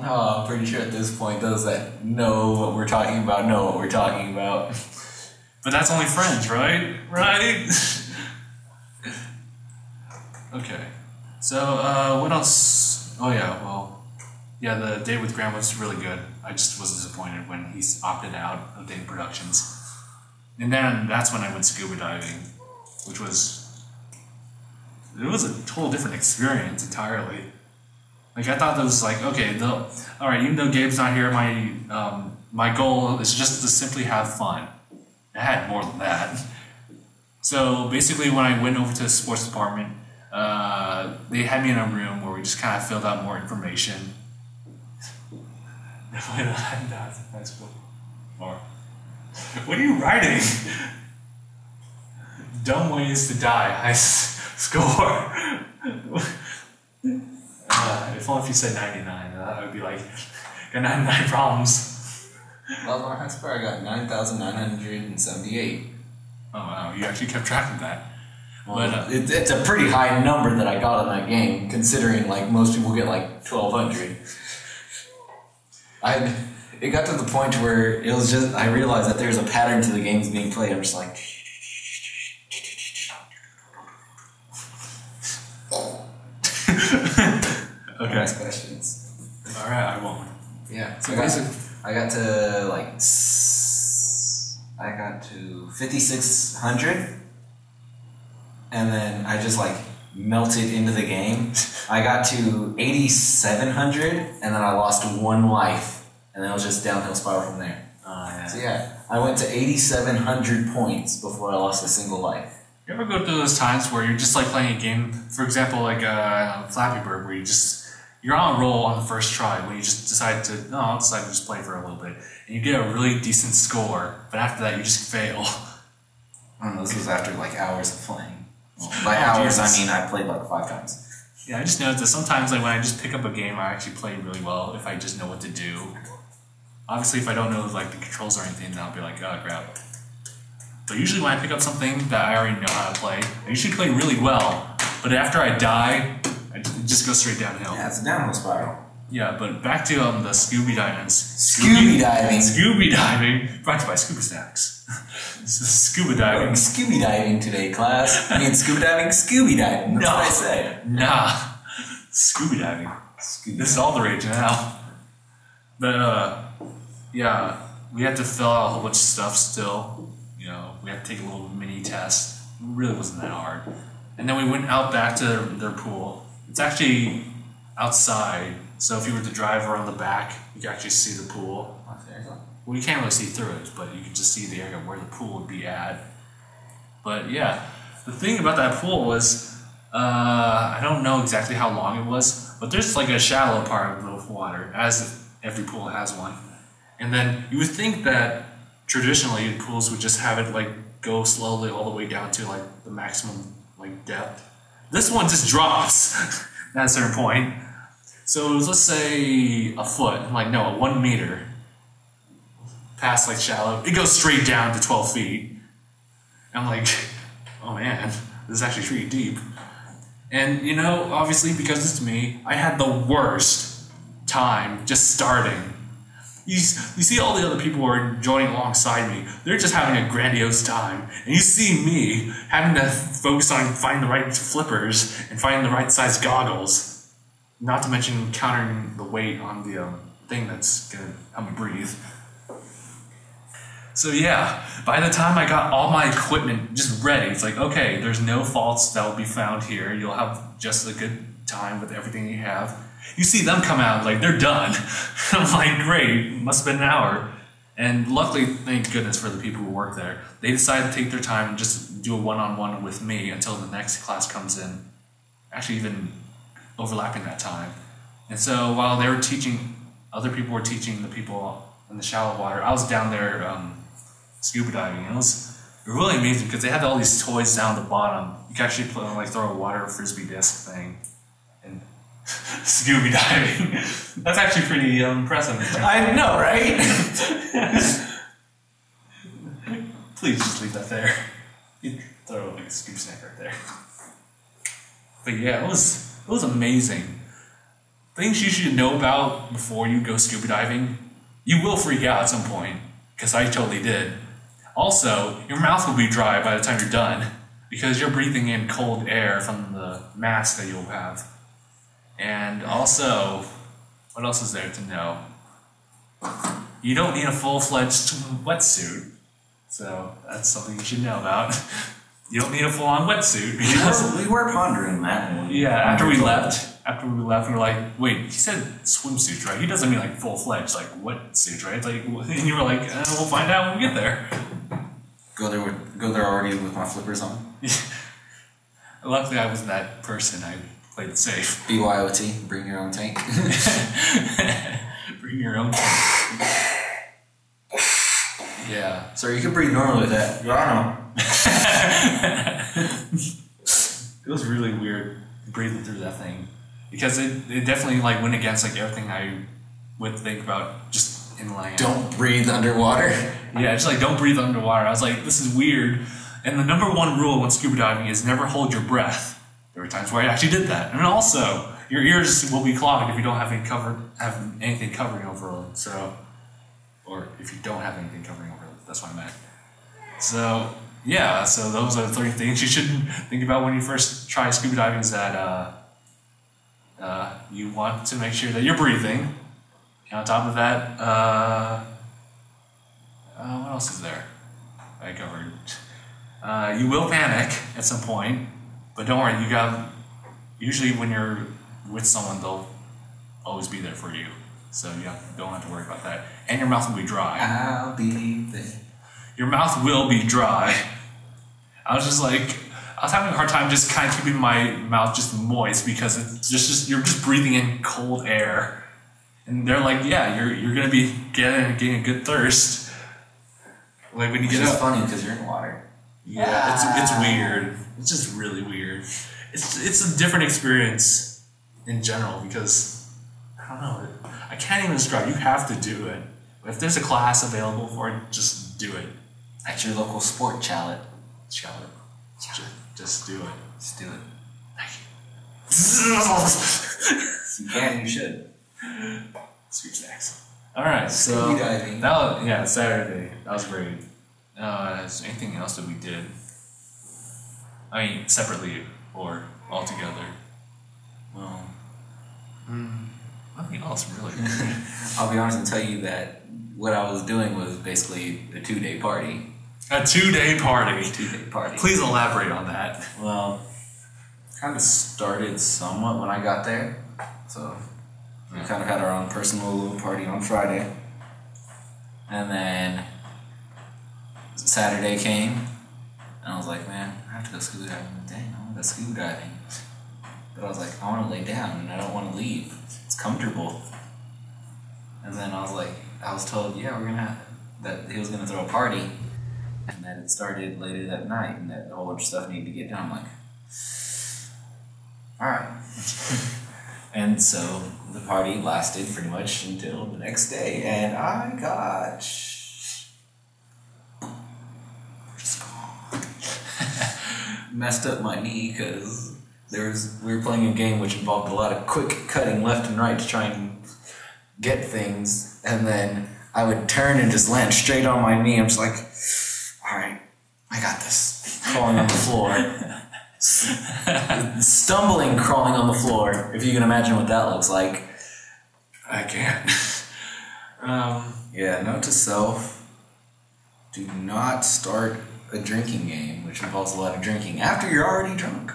Oh, I'm pretty sure at this point those that know what we're talking about know what we're talking about. But that's only friends, right? Right? Okay. So, what else? Oh yeah, well, yeah, the date with Graham was really good. I just was disappointed when he opted out of DangIT Productions. And then that's when I went scuba diving, which was... It was a total different experience entirely. Like, I thought that was like, okay, alright, even though Gabe's not here, my goal is just to simply have fun. I had more than that. So, basically, when I went over to the sports department, they had me in a room where we just kind of filled out more information. High school. Or, what are you writing? Dumb ways to die. High score. If only if you said 99, that would be like, got 99 problems. Well, my high score, I got 9,978. Oh wow, you actually kept track of that. Well, but, it's a pretty high number that I got in that game, considering like most people get like 1,200. It got to the point where it was just, I realized that there's a pattern to the games being played. I'm just like... Okay. Next questions. Alright, I won't. Yeah. So I got to like... I got to 5,600. And then I just like melted into the game. I got to 8,700, and then I lost 1 life, and then it was just downhill spiral from there. Yeah. So yeah, I went to 8,700 points before I lost a single life. You ever go through those times where you're just like playing a game, for example, like Flappy Bird, where you're on a roll on the first try, when you just decide to, I'll decide to just play for a little bit, and you get a really decent score, but after that you just fail. I don't know, this was after like hours of playing. Well, by hours, Jesus. I mean I played like 5 times. Yeah, I just noticed that sometimes like when I just pick up a game, I actually play really well if I just know what to do. Obviously, if I don't know like the controls or anything, then I'll be like, oh crap. But usually when I pick up something that I already know how to play, I usually play really well. But after I die, it just goes straight downhill. Yeah, it's a downhill spiral. Yeah, but back to the Scooby diving. Scooby diving. Scooby diving. Brought to you by Scuba Snacks. Scuba diving. Scooby diving today, class. I mean, scuba diving, Scooby diving. That's what I say. Nah. Scuba diving. This is all the rage now. But yeah, we had to fill out a whole bunch of stuff still. You know, we had to take a little mini test. It really wasn't that hard. And then we went out back to their pool. It's actually outside, so if you were to drive around the back, you could actually see the pool. Well, you can't really see through it, but you can just see the area where the pool would be at. But yeah, the thing about that pool was, I don't know exactly how long it was, but there's like a shallow part of the water, as every pool has one. And then you would think that traditionally pools would just have it like go slowly all the way down to like the maximum like depth. This one just drops at a certain point. So it was, let's say, a foot, like no, 1 meter past like shallow. It goes straight down to 12 feet. And I'm like, oh man, this is actually pretty deep. And you know, obviously because it's me, I had the worst time just starting. You see all the other people who are joining alongside me, they're just having a grandiose time. And you see me having to focus on finding the right flippers and finding the right size goggles. Not to mention countering the weight on the thing that's gonna help me breathe. So yeah, by the time I got all my equipment just ready, it's like, okay, there's no faults that will be found here. You'll have just a good time with everything you have. You see them come out, like, they're done. I'm like, great, must have been an hour. And luckily, thank goodness for the people who work there. They decided to take their time and just do a one-on-one with me until the next class comes in. Actually, even overlapping that time. And so while they were teaching, other people were teaching the people in the shallow water, I was down there scuba diving. And it was really amazing because they had all these toys down at the bottom. You could actually play, like, throw a water frisbee disc thing. And scuba diving. That's actually pretty impressive. I know, right? Please just leave that there. You throw like a scuba snack right there. But yeah, it was amazing. Things you should know about before you go scuba diving. You will freak out at some point, because I totally did. Also, your mouth will be dry by the time you're done, because you're breathing in cold air from the mask that you'll have. And also, what else is there to know? You don't need a full-fledged wetsuit. So that's something you should know about. You don't need a full-on wetsuit. Because we were pondering that one. Yeah, after we left, we were like, wait, he said swimsuits, right? He doesn't mean like full-fledged, like wetsuits, right? Like, and you were like, we'll find out when we get there. Go there already with my flippers on. Luckily, I wasn't that person. I played it safe. BYOT, bring your own tank. Bring your own tank. Yeah. So you can breathe normally with that. It was really weird breathing through that thing. Because it definitely like went against like everything I would think about just in land. Don't breathe underwater. Yeah, just like don't breathe underwater. I was like, this is weird. And the number one rule when scuba diving is never hold your breath. There were times where I actually did that. And also, your ears will be clogged if you don't have anything covering over them. So, or if you don't have anything covering over them. That's what I meant. So, yeah, so those are the 3 things you should think about when you first try scuba diving is that you want to make sure that you're breathing. And on top of that, what else is there? I covered. You will panic at some point, but don't worry, usually when you're with someone, they'll always be there for you. So you don't have to worry about that. And your mouth will be dry. I'll be there. Your mouth will be dry. I was having a hard time just kind of keeping my mouth just moist because it's just you're just breathing in cold air. And they're like, yeah, you're gonna be getting a good thirst. Like when you get up. It's funny because you're in water. Yeah, it's weird. It's just really weird. It's a different experience in general because I don't know. I can't even describe. You have to do it. If there's a class available for it, just do it. At your local sport chalet. Just do it. Just do it. Thank you. You can, you should. Sweet snacks. Alright, so Scuba diving. Saturday. That was great. Is there anything else that we did? I mean, separately or all together? Well, Nothing else really weird. I'll be honest and tell you that what I was doing was basically a 2-day party. A 2-day party? 2-day party. Please elaborate on that. Well, kind of started somewhat when I got there. So we kind of had our own personal little party on Friday. And then Saturday came, and I was like, man, I have to go scuba diving. Dang, I want to go scuba diving. But I was like, I want to lay down, and I don't want to leave. It's comfortable. And then I was told, yeah, that he was going to throw a party, and that it started later that night, and that a whole bunch of stuff needed to get done. I'm like, alright. And so the party lasted pretty much until the next day, and I got just messed up my knee because we were playing a game which involved a lot of quick cutting left and right to try and get things, and then I would turn and just land straight on my knee. I'm just like, alright, I got this. Crawling on the floor. Stumbling, crawling on the floor, if you can imagine what that looks like. I can't. Yeah, note to self, do not start a drinking game, which involves a lot of drinking, after you're already drunk.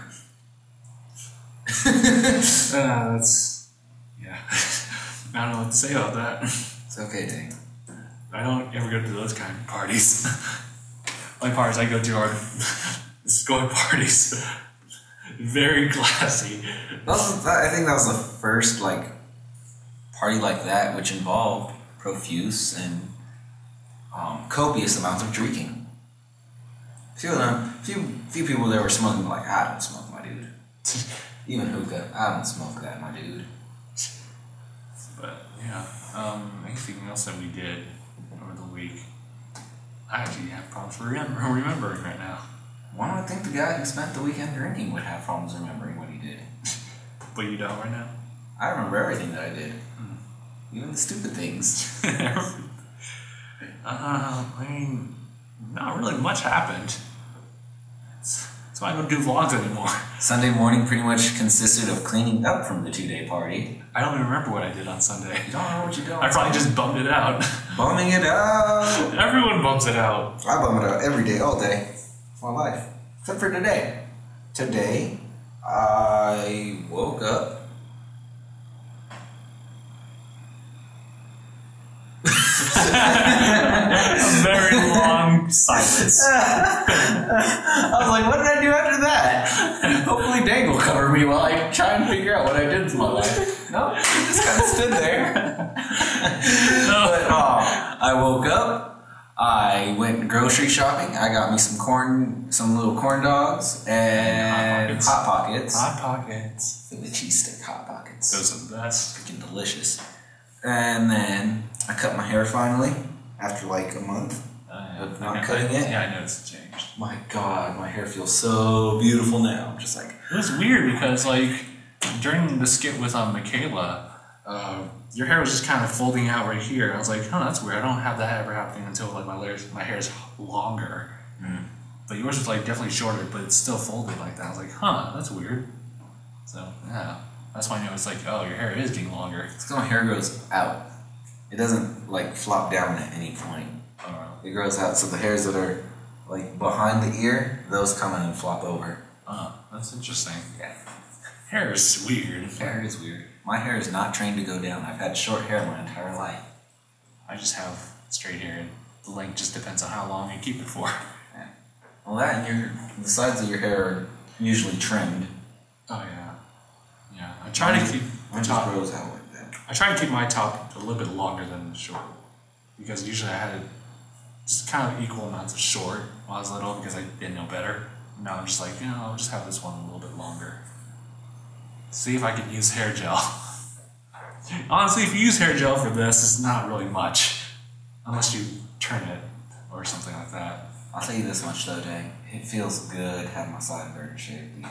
That's... yeah. I don't know what to say about that. It's okay, Dang. I don't ever go to those kind of parties. Only parties I go to are escort parties. Very classy. I think that was the first party like that, which involved profuse and copious amounts of drinking. Few people there were smoking. Like, I don't smoke, my dude. Even hookah, I don't smoke that, my dude. But yeah, anything else that we did over the week? I actually have problems remembering right now. Why don't I think the guy who spent the weekend drinking would have problems remembering what he did? But you don't right now? I remember everything that I did. Even the stupid things. I mean, not really much happened. So I don't do vlogs anymore. Sunday morning pretty much consisted of cleaning up from the 2-day party. I don't even remember what I did on Sunday. You don't know what you did? I probably just bummed it out. Bumming it out! Everyone bumps it out. I bum it out every day, all day. My life. Except for today. Today, I woke up. A very long silence. I was like, what did I do after that? Hopefully Dang will cover me while I try and figure out what I did with my life. No, he just kind of stood there. But I woke up. I went grocery shopping. I got me some little corn dogs and Hot Pockets. Hot Pockets. Philly cheesesteak Hot Pockets. Those are the best. Freaking delicious. And then I cut my hair finally after a month of not cutting it. Yeah, I noticed it changed. My God, my hair feels so beautiful now. I'm just like... It was weird because during the skit with Michaela, your hair was just kind of folding out right here. I was like, oh, that's weird. I don't have that ever happening until my hair's longer. Mm. But yours was definitely shorter, but it's still folded like that. I was like, huh, that's weird. So yeah, that's why I know it's oh, your hair is getting longer. It's because my hair grows out. It doesn't flop down at any point. It grows out, so the hairs that are behind the ear, those come in and flop over. Oh, that's interesting. Yeah. Hair is weird. Hair is weird. My hair is not trained to go down. I've had short hair my entire life. I just have straight hair, and the length just depends on how long you keep it for. Yeah. Well, that and the sides of your hair are usually trimmed. Oh yeah, yeah. I try to keep my top grows out like that. I try to keep my top a little bit longer than the short, because usually I had just kind of equal amounts of short when I was little because I didn't know better. Now I'm just I'll just have this one a little bit longer. See if I can use hair gel. Honestly, if you use hair gel for this, it's not really much. Unless you turn it or something like that. I'll tell you this much though, Dang. It feels good having my sideburns shaved.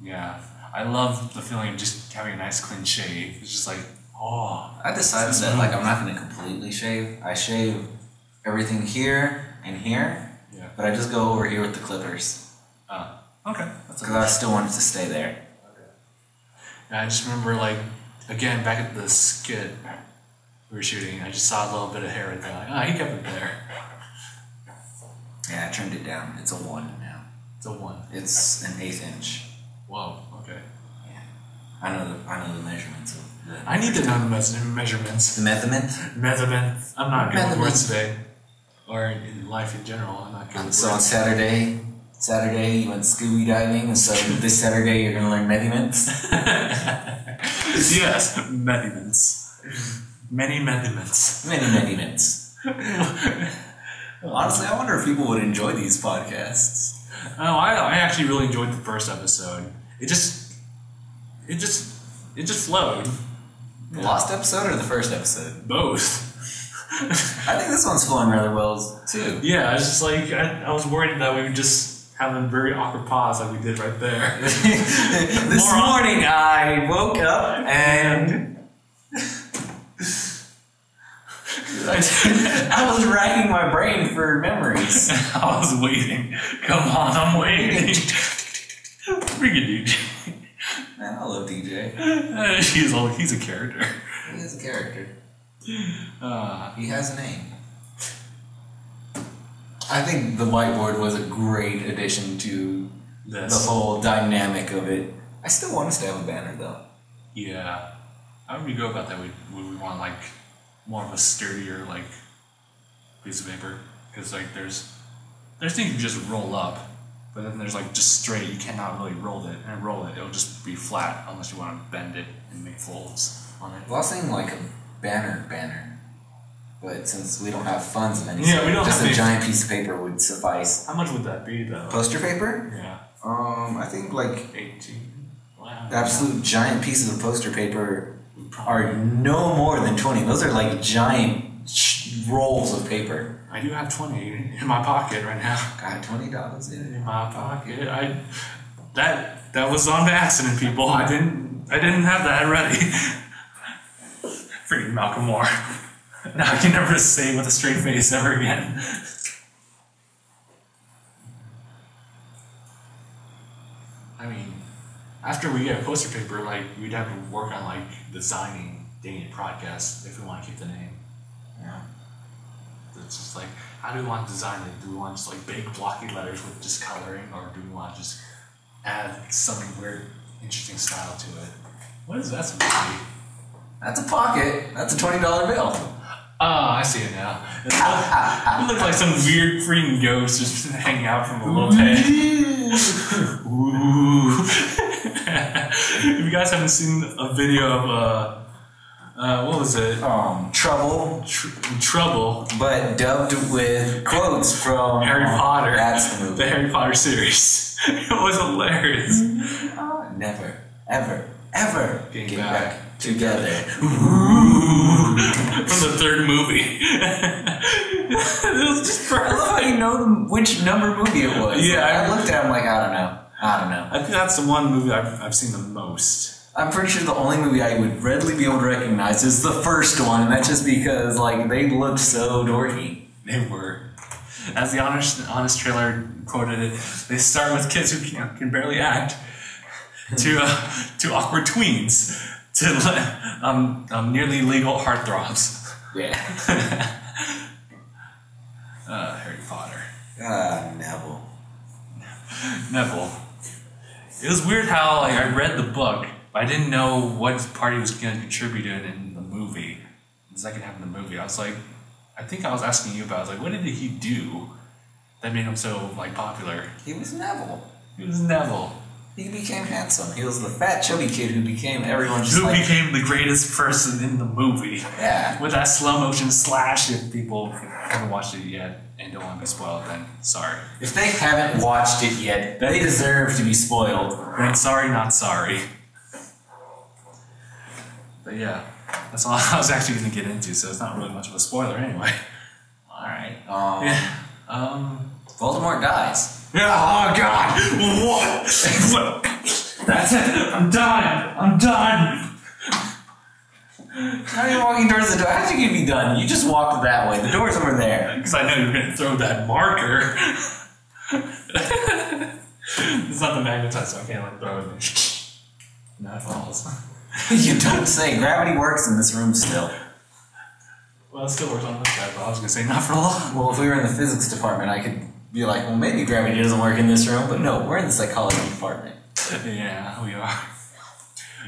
Yeah. I love the feeling of just having a nice clean shave. It's just oh. I decided that I'm not going to completely shave. I shave everything here and here. Yeah. But I just go over here with the clippers. Oh. Okay. Because I still want it to stay there. I just remember again, back at the skit we were shooting, I just saw a little bit of hair right there. Like, he kept it there. Yeah, I trimmed it down. It's a 1 now. It's a 1. It's an 1/8 inch. Whoa. Okay. Yeah. I know the measurements of the. I need to know the measurements. The measurement. I'm not good with words today, or in life in general. I'm not good with So words. on Saturday you went scuba diving, and so this Saturday you're gonna learn measurements. Yes, measurements. Many measurements. Many measurements. Honestly, I wonder if people would enjoy these podcasts. Oh, I actually really enjoyed the first episode. It just flowed. The last episode or the first episode? Both. I think this one's flowing rather well too. Yeah, I was just like I was worried that we would just have a very awkward pause like we did right there. This morning I woke up and I was racking my brain for memories. I was waiting. Come on, I'm waiting. Bring it, DJ. Man, I love DJ. He's a character. He is a character. He has a name. I think the whiteboard was a great addition to the whole dynamic of it. I still want us to have a banner though. Yeah. How would we go about that? Would we want like more of a sturdier like piece of paper? Because like there's things you just roll up, but then there's like just straight. You cannot really roll it, it'll just be flat unless you want to bend it and make folds on it. Well, I was saying like a banner. But since we don't have funds of any sort, we don't just have a giant piece of paper would suffice. How much would that be though? Poster paper? Yeah. I think like 18. Wow. Absolute giant pieces of poster paper are no more than 20. Those are like giant rolls of paper. I do have 20 in my pocket right now. Got $20 in my pocket. That was on accident, people. I didn't have that ready. Freaking Malcolm Moore. Now I can never say with a straight face ever again. I mean, after we get poster paper, like we'd have to work on like designing DangIT Podcast if we want to keep the name. Yeah. It's just like, how do we want to design it? Do we want just like big blocky letters with just coloring, or do we want to just add some weird, interesting style to it? What is that supposed to be? That's a pocket. That's a $20 bill. Oh, I see it now. It looked like some weird freaking ghost just hanging out from a little peg. Ooh. If you guys haven't seen a video of, what was it? Trouble. Trouble. But dubbed with quotes from Harry Potter. That's the movie. The Harry Potter series. It was hilarious. Never, ever get back together. From the third movie. It was just I love how you know which number movie it was. Yeah, I looked at it, I'm like, I don't know. I think that's the one movie I've seen the most. I'm pretty sure the only movie I would readily be able to recognize is the first one, and that's just because like they looked so dorky. They were. As the honest trailer quoted it, they start with kids who can barely act, to awkward tweens, to nearly legal heartthrobs. Yeah. Harry Potter. Neville. It was weird how like I read the book, but I didn't know what part he was going to contribute in the movie. The second half of the movie, I was asking you about. I was like, what did he do that made him so like popular? He was Neville. He became handsome. He was the fat, chubby kid who became everyone's became the greatest person in the movie. Yeah. With that slow motion slash. If people haven't watched it yet and don't want to be spoiled, then sorry. If they haven't watched it yet, they deserve to be spoiled. Then sorry, not sorry. But yeah, that's all I was actually going to get into, so it's not really much of a spoiler anyway. Alright. Voldemort dies. Oh God! What? That's it. I'm done. How are you walking towards the door? How did you be done? You just walked that way. The door's over there. Because I know you're going to throw that marker. It's not the magnetizer, so I can't like throw it. Now it falls. You don't say. Gravity works in this room still. Well, it still works on this side, but I was going to say not for long. Well, if we were in the physics department, I could be like, well, maybe gravity doesn't work in this room, but no, we're in the psychology department. Yeah, we are.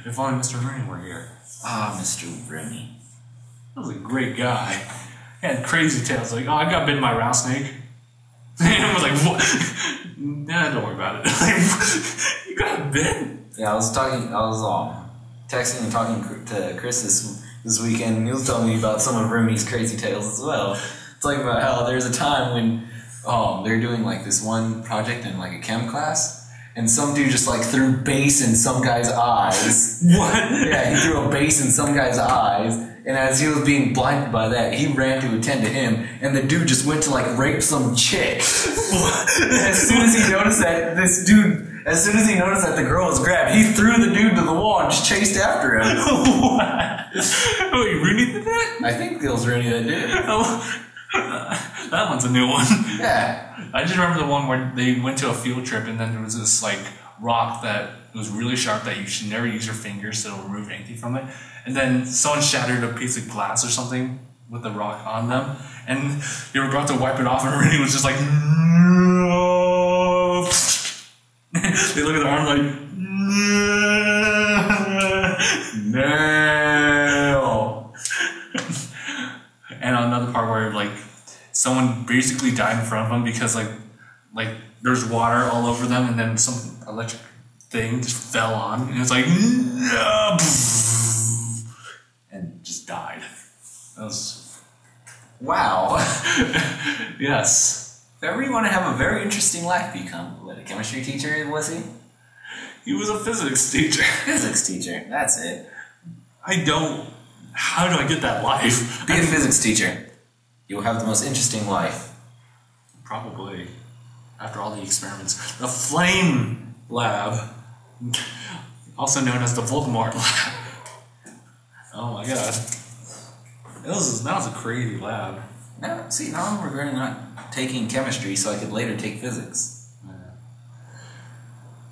If only Mr. Rooney were here. Ah, Mr. Rooney. That was a great guy. He had crazy tales, like, oh, I got bitten by a rattlesnake. And I was like, what? Nah, don't worry about it. Like, you got bitten? Yeah, I was texting and talking to Chris this weekend, and he was telling me about some of Rooney's crazy tales as well. Talking about how there's a time when they're doing like this one project in like a chem class, and some dude just like threw base in some guy's eyes. What? Yeah, he threw a base in some guy's eyes, and as he was being blinded by that, he ran to attend to him, and the dude just went to like rape some chick. As soon as he noticed that the girl was grabbed, he threw the dude to the wall and just chased after him. What? Wait, Rooney did that? I think it was Rooney that did it. Oh, that one's a new one. Yeah. I just remember the one where they went to a field trip and then there was this like rock that was really sharp that you should never use your fingers to remove anything from it. And then someone shattered a piece of glass or something with the rock on them. And they were about to wipe it off and Rooney was just like, no. They look at their arm like, no. And another part where like someone basically died in front of them because like there's water all over them and then some electric thing just fell on and it's like and just died. That was wow. Yes. If ever you want to have a very interesting life, become what, a chemistry teacher was he? He was a physics teacher. Physics teacher. That's it. How do I get that life? Be a physics teacher. You will have the most interesting life. Probably. After all the experiments. The Flame Lab. Also known as the Voldemort Lab. Oh my god. That was a crazy lab. Now I'm regretting not taking chemistry so I could later take physics.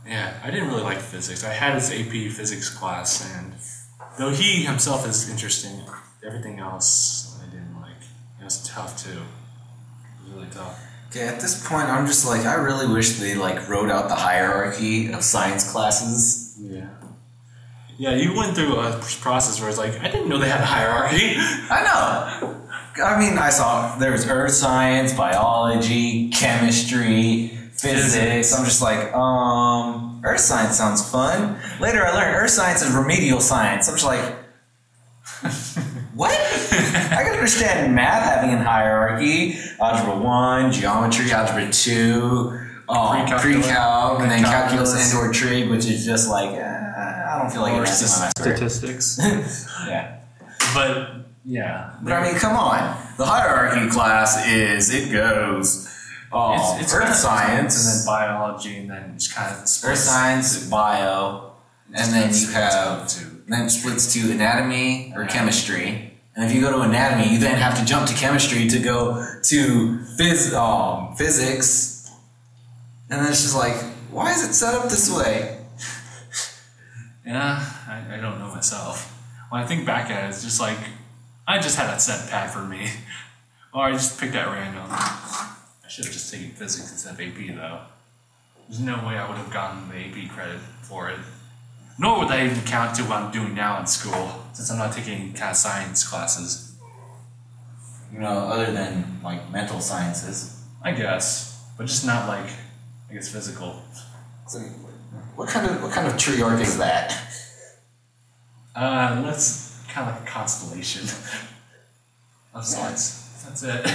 Yeah, I didn't really like physics. I had his AP physics class, and though he himself is interesting, everything else I didn't like. It was tough too. It was really tough. Okay, at this point, I'm just like, I really wish they like wrote out the hierarchy of science classes. Yeah. Yeah, you went through a process where it's like, I didn't know they had a hierarchy. I know. I mean, I saw there was earth science, biology, chemistry, physics. I'm just like, earth science sounds fun. Later I learned earth science is remedial science. I'm just like, what? I can understand math having a hierarchy. Algebra 1, geometry, algebra 2, pre-calc, and then calculus and or trig, which is just like, I don't feel like it's statistics. Yeah. But, yeah. But I mean, come on. The hierarchy class is, it goes... it's earth science, and then biology, and then it's kind of earth science, bio, and then you have then it splits to anatomy or chemistry. And if you go to anatomy, you then have to jump to chemistry to go to physics. And then it's just like, why is it set up this way? Yeah, I don't know myself. When I think back at it, it's just like I just had a set path for me, or I just picked at random. I should have just taken physics instead of AP, though. There's no way I would have gotten the AP credit for it. Nor would that even count to what I'm doing now in school, since I'm not taking any kind of science classes. You know, other than, like, mental sciences. I guess. But just not, like, I guess physical. So, what kind of tree arc is that? That's kind of like a constellation of science. That's it.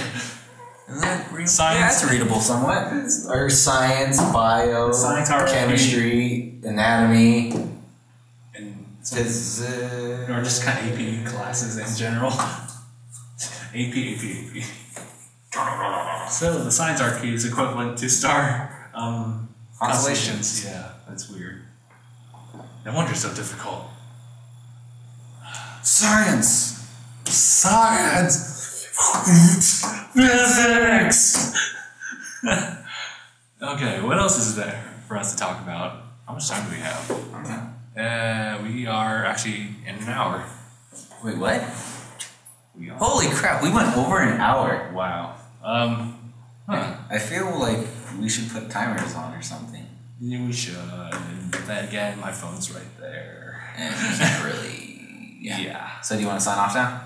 Isn't that readable? Science. Yeah, that's readable somewhat. Or science, bio, chemistry, anatomy, and physics. Or just kind of AP classes in general. AP. So the science arc is equivalent to star constellations. Yeah, that's weird. No wonder it's so difficult. Science! Physics! Okay, what else is there for us to talk about? How much time do we have? We are actually in an hour. Wait, what? We are. Holy crap, we went over an hour. Wow. I feel like we should put timers on or something. Yeah, we should. But then again, my phone's right there. And we can't really... Yeah. So do you want to sign off now?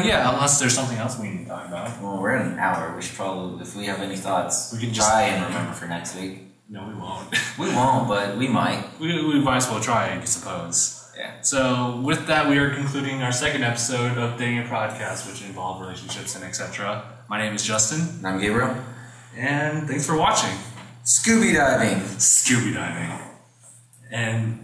Yeah, unless there's something else we need to talk about. Well, we're at an hour. We should probably, if we have any thoughts, we can try and remember for next week. No, we won't. We won't, but we might. We might as well try, I suppose. Yeah. So with that, we are concluding our second episode of DangIT Podcast, which involve relationships and etc. My name is Justin. And I'm Gabriel. And thanks for watching. Scooby diving. Scooby diving. And